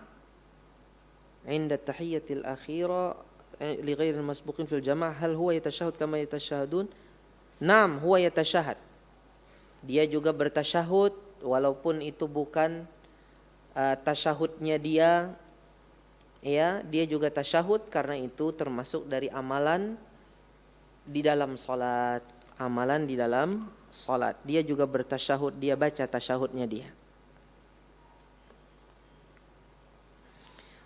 A: 'inda at-tahiyyati al-akhirah li ghairil masbuqin fil jama'ah hal huwa yatashahhad kama yatashahhadun? Naam, huwa yatashahhad. Dia juga bertasyahud walaupun itu bukan tasyahudnya dia, ya, dia juga tasyahud karena itu termasuk dari amalan di dalam salat, amalan di dalam salat. Dia juga bertasyahud, dia baca tasyahudnya dia.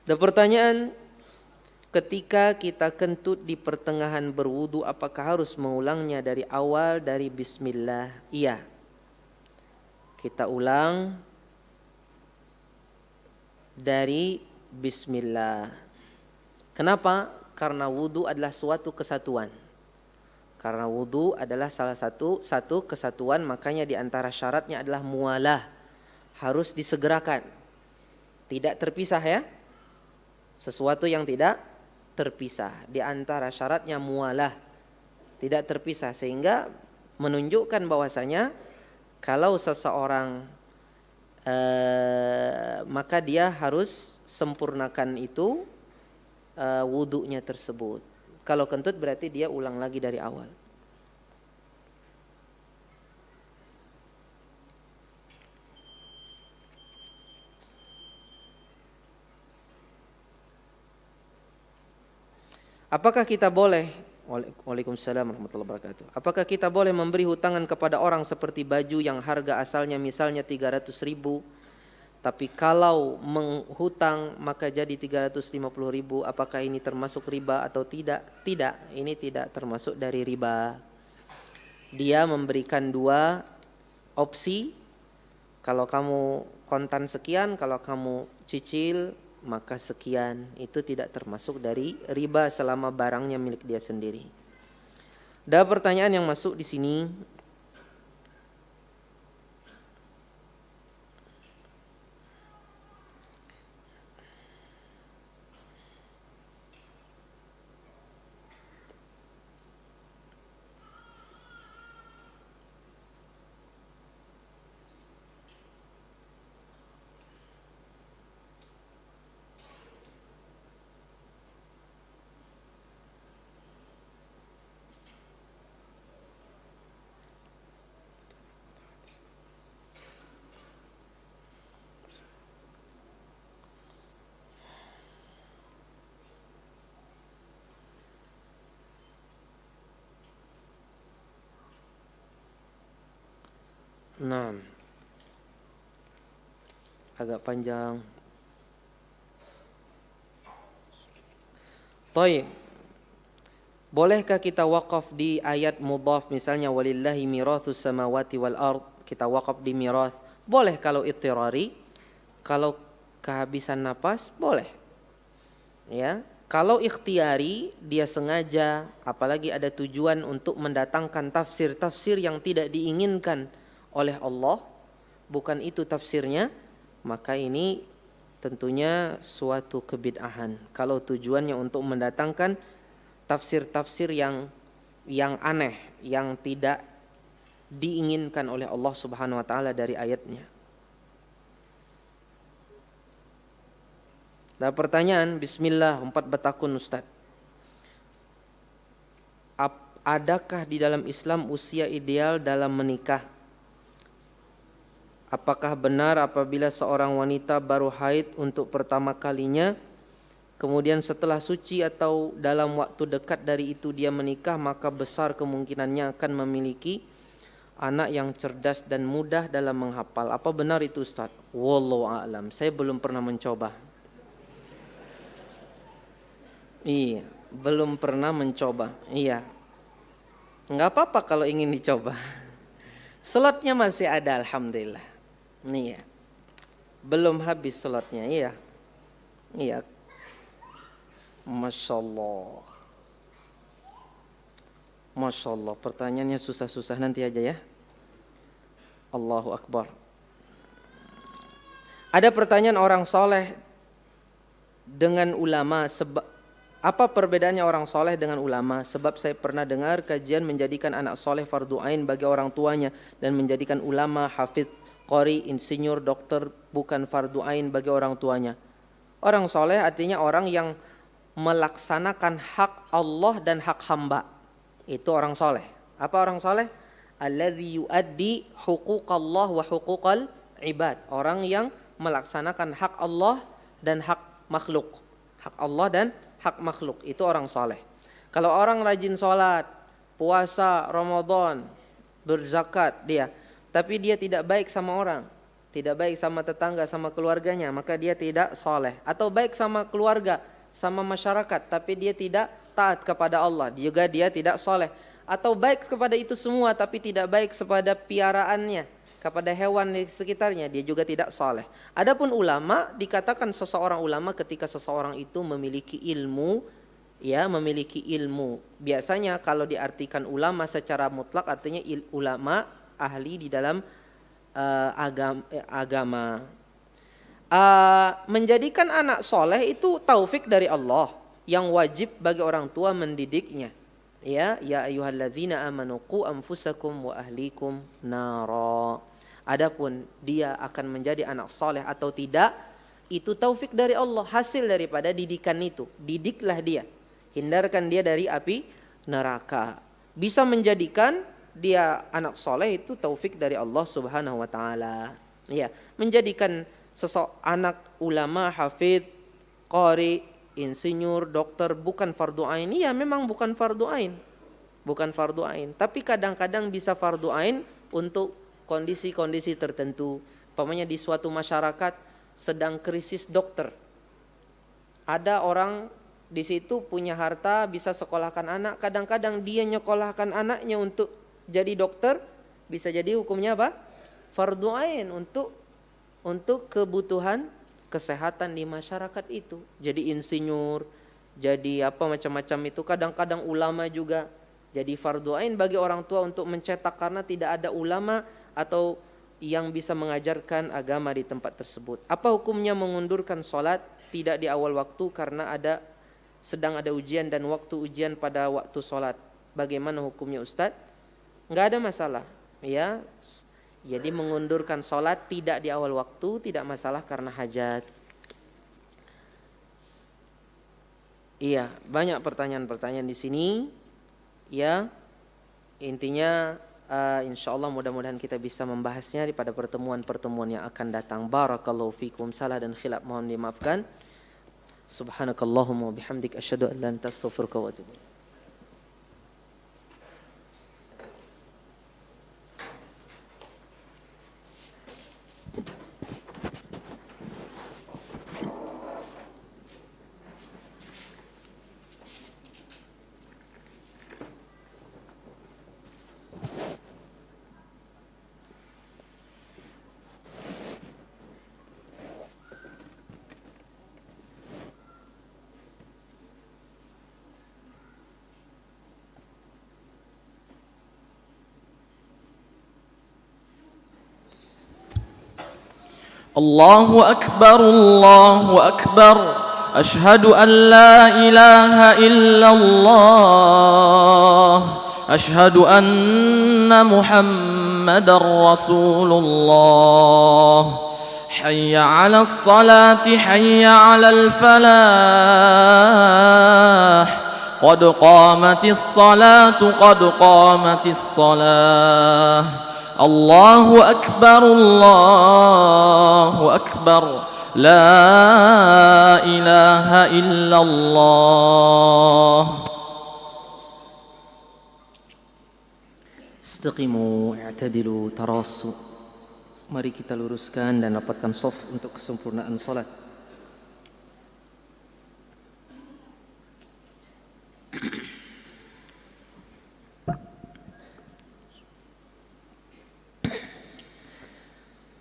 A: Ada pertanyaan, ketika kita kentut di pertengahan berwudu, apakah harus mengulangnya dari awal dari bismillah? Iya. Kita ulang dari bismillah. Kenapa? Karena wudu adalah suatu kesatuan. Karena wudu adalah salah satu kesatuan, makanya di antara syaratnya adalah mualah. Harus disegerakan. Tidak terpisah ya. Sesuatu yang tidak terpisah. Di antara syaratnya mualah. Tidak terpisah, sehingga menunjukkan bahwasanya kalau seseorang maka dia harus sempurnakan itu wudunya tersebut. Kalau kentut berarti dia ulang lagi dari awal. Apakah kita boleh, Waalaikumsalam warahmatullahi wabarakatuh. Apakah kita boleh memberi hutangan kepada orang seperti baju yang harga asalnya misalnya 300.000, tapi kalau menghutang maka jadi 350.000, apakah ini termasuk riba atau tidak? Tidak, ini tidak termasuk dari riba. Dia memberikan dua opsi, kalau kamu kontan sekian, kalau kamu cicil maka sekian. Itu tidak termasuk dari riba selama barangnya milik dia sendiri. Ada pertanyaan yang masuk di sini. Nah, agak panjang. Toy, bolehkah kita wakaf di ayat mudhaf, misalnya walillahi mirathus samawati wal ard, kita wakaf di mirath? Boleh kalau ittirari, kalau kehabisan napas boleh. Ya, kalau ikhtiari dia sengaja, apalagi ada tujuan untuk mendatangkan tafsir-tafsir yang tidak diinginkan oleh Allah, bukan itu tafsirnya, maka ini tentunya suatu kebid'ahan. Kalau tujuannya untuk mendatangkan tafsir-tafsir yang yang aneh, yang tidak diinginkan oleh Allah Subhanahu wa taala dari ayatnya. Nah, pertanyaan, bismillah, 4 batakun Ustaz. Adakah di dalam Islam usia ideal dalam menikah? Apakah benar apabila seorang wanita baru haid untuk pertama kalinya, kemudian setelah suci atau dalam waktu dekat dari itu dia menikah, maka besar kemungkinannya akan memiliki anak yang cerdas dan mudah dalam menghafal? Apa benar itu Ustaz? Wallahu a'lam. Saya belum pernah mencoba. Iya, belum pernah mencoba. Iya. Enggak apa-apa kalau ingin dicoba. Slotnya masih ada, alhamdulillah. Nih ya. Belum habis slotnya, iya. Iya. Masya Allah. Masya Allah, pertanyaannya susah-susah, nanti aja ya. Allahu Akbar. Ada pertanyaan orang soleh dengan ulama, apa perbedaannya orang soleh dengan ulama? Sebab saya pernah dengar kajian menjadikan anak soleh fardu ain bagi orang tuanya dan menjadikan ulama, hafidz, qori, insinyur, dokter bukan fardu ain bagi orang tuanya. Orang soleh artinya orang yang melaksanakan hak Allah dan hak hamba. Itu orang soleh. Apa orang soleh? Alladzi yuaddi huquqallah wa huquqal ibad. Orang yang melaksanakan hak Allah dan hak makhluk. Hak Allah dan hak makhluk, itu orang soleh. Kalau orang rajin sholat, puasa, Ramadan, berzakat dia, tapi dia tidak baik sama orang, tidak baik sama tetangga, sama keluarganya, maka dia tidak soleh. Atau baik sama keluarga, sama masyarakat, tapi dia tidak taat kepada Allah, juga dia tidak soleh. Atau baik kepada itu semua, tapi tidak baik kepada piaraannya, kepada hewan di sekitarnya, dia juga tidak soleh. Adapun ulama, dikatakan seseorang ulama ketika seseorang itu memiliki ilmu, ya, memiliki ilmu. Biasanya kalau diartikan ulama secara mutlak artinya ulama ahli di dalam agama. Menjadikan anak soleh itu taufik dari Allah yang wajib bagi orang tua mendidiknya. Ya ayyuhalladzina amanu qu anfusakum wa ahlikum nara. Adapun dia akan menjadi anak soleh atau tidak, itu taufik dari Allah, hasil daripada didikan itu. Didiklah dia, hindarkan dia dari api neraka. Bisa menjadikan dia anak soleh itu taufik dari Allah Subhanahu wa taala. Ya, menjadikan anak ulama, hafidz, qari, insinyur, dokter bukan fardu ain. Iya, memang bukan fardu ain. Bukan fardu ain, tapi kadang-kadang bisa fardu ain untuk kondisi-kondisi tertentu. Umpamanya di suatu masyarakat sedang krisis dokter. Ada orang di situ punya harta, bisa sekolahkan anak, kadang-kadang dia nyekolahkan anaknya untuk jadi dokter, bisa jadi hukumnya apa? Fardu ain untuk kebutuhan kesehatan di masyarakat itu. Jadi insinyur, jadi apa macam-macam itu, kadang-kadang ulama juga jadi fardu ain bagi orang tua untuk mencetak, karena tidak ada ulama atau yang bisa mengajarkan agama di tempat tersebut. Apa hukumnya mengundurkan sholat tidak di awal waktu karena sedang ada ujian dan waktu ujian pada waktu sholat? Bagaimana hukumnya Ustadz? Nggak ada masalah, ya. Jadi mengundurkan sholat tidak di awal waktu tidak masalah karena hajat. Iya, banyak pertanyaan-pertanyaan di sini. Ya, intinya insya Allah mudah-mudahan kita bisa membahasnya pada pertemuan-pertemuan yang akan datang. Barakallahu fikum. Salah dan khilaf mohon dimaafkan. Subhanakallahumma bihamdik asyhadu an la ilaha illa anta astaghfiruka wa atubu ilaik.
B: الله أكبر الله أكبر أشهد أن لا إله إلا الله أشهد أن محمدا رسول الله حي على الصلاة حي على الفلاح قد قامت الصلاة قد قامت الصلاة الله أكبر الله أكبر لا إله إلا الله.
A: Istaqimu, i'tadilu, tarasu. Mari kita luruskan dan rapatkan shaf untuk kesempurnaan salat.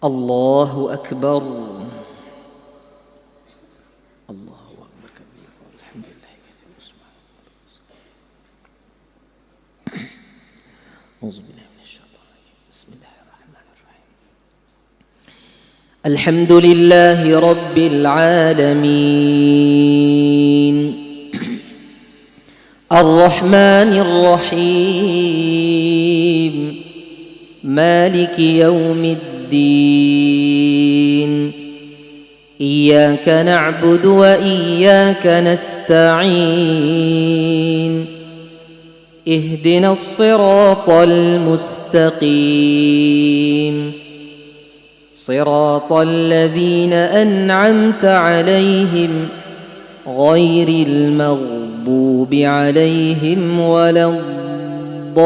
A: Allahu Akbar. Allahu Akbar kabir. Alhamdulillah katsir subhanallah. Auzubillahi minasyaitonir rajim. Bismillahirrahmanirrahim. Alhamdulillahi rabbil alamin. Ar-Rahmanir Rahim. Maliki yaumiddin. Iyyaka na'budu wa iyyaka nasta'in. اهدنا الصراط المستقيم صراط الذين أنعمت عليهم غير المغضوب عليهم ولا الضالين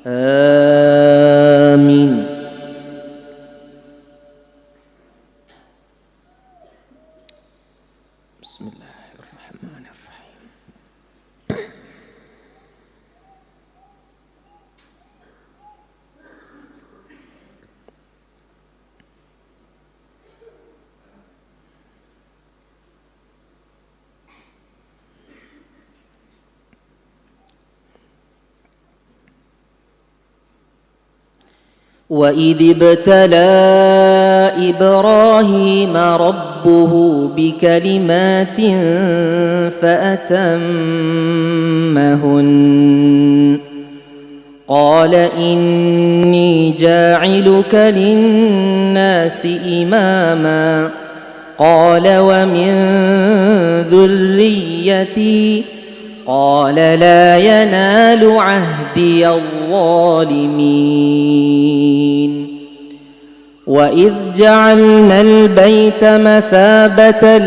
A: آمين. Bismillahirrahmanirrahim. وَإِذِ ابْتَلَى إِبْرَاهِيمَ رَبُّهُ بِكَلِمَاتٍ فَأَتَمَّهُنَّ قَالَ إِنِّي جَاعِلُكَ لِلنَّاسِ إِمَامًا قَالَ وَمِنْ ذُرِّيَّتِي قال لا ينال عهدي الظالمين. وإذ جعلنا البيت مثابة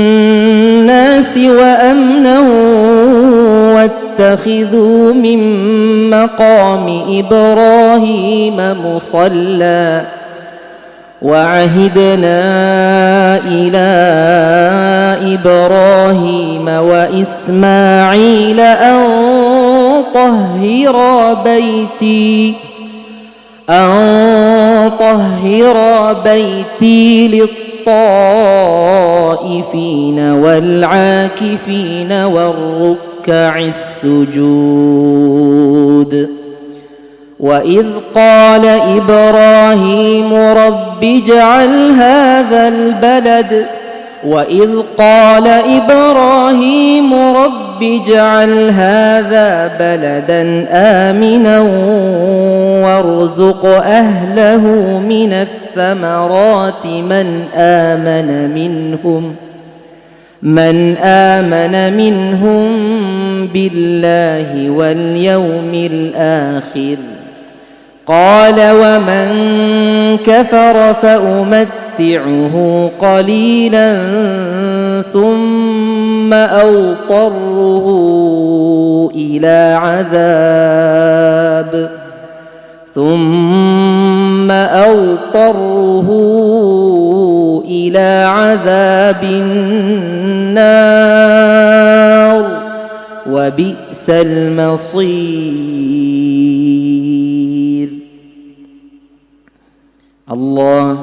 A: للناس وأمنا واتخذوا من مقام إبراهيم مصلى وعهدنا إلى إبراهيم وإسماعيل أن طهر بيتي للطائفين والعاكفين والركع السجود. وإذ قال إبراهيم رب اجعل هذا بلدا آمنا وارزق أهله من الثمرات من آمن منهم بالله واليوم الآخر قال ومن كفر فأمتعه قليلا ثم أضطره إلى عذاب النار وبئس المصير. الله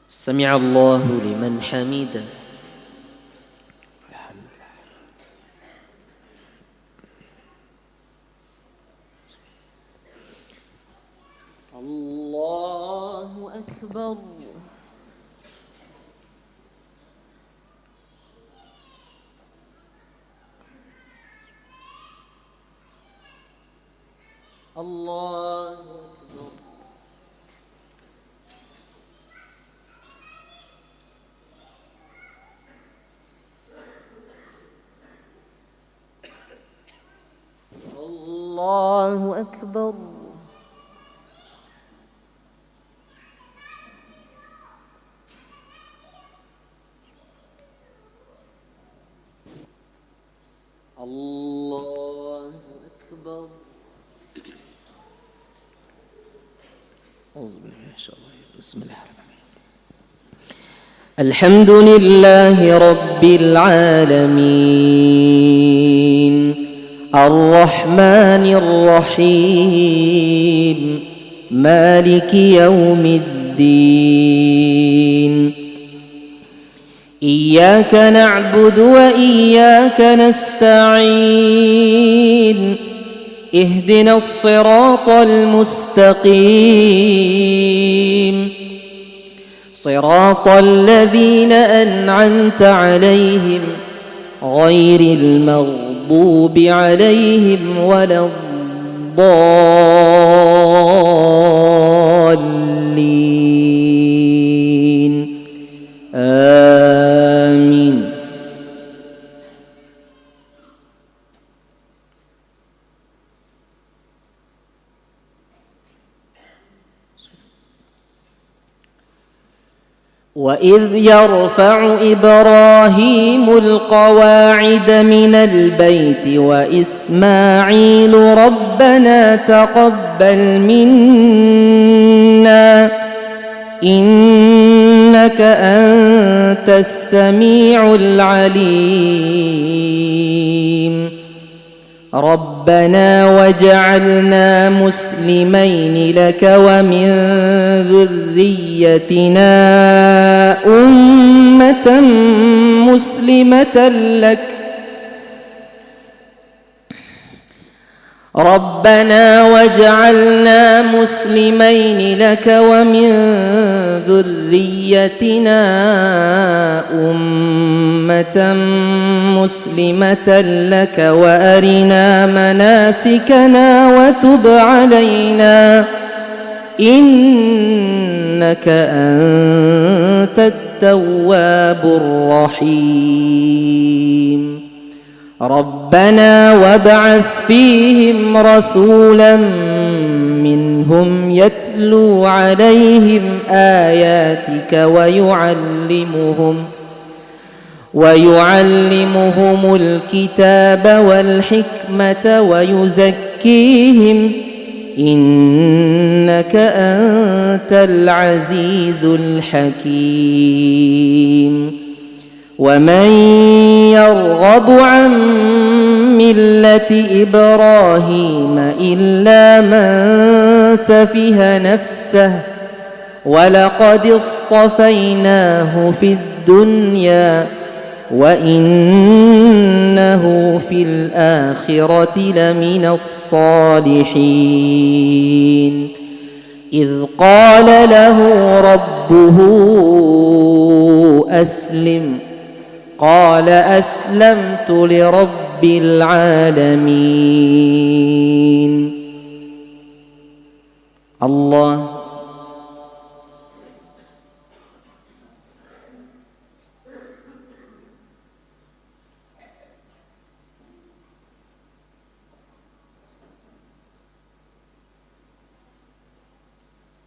A: سمع الله لمن حمده. الله أكبر. الله أكبر. الله أكبر. الله أكبر. أعوذ بالله من الشيطان الرجيم. بسم الله الرحمن الرحيم. الحمد لله رب العالمين الرحمن الرحيم مالك يوم الدين إياك نعبد وإياك نستعين اهدنا الصراط المستقيم صراط الذين أنعمت عليهم غير المغضوب عليهم ولا الضالين آمين. وإذ يرفع إبراهيم القواعد من البيت وإسماعيل ربنا تقبل منا إنك أنت السميع العليم ربنا واجعلنا مسلمين لك ومن ذريتنا أمة مسلمة لك ربنا واجعلنا مسلمين لك ومن ذريتنا أمة مسلمة لك وأرنا مناسكنا وتب علينا إنك أنت التواب الرحيم ربنا وابعث فيهم رسولا منهم يتلو عليهم آياتك ويعلمهم الكتاب والحكمة ويزكيهم إنك أنت العزيز الحكيم ومن يرغب عن ملة إبراهيم إلا من سفه نفسه ولقد اصطفيناه في الدنيا وإنه في الآخرة لمن الصالحين إذ قال له ربه أسلم قال أسلمت لرب العالمين. الله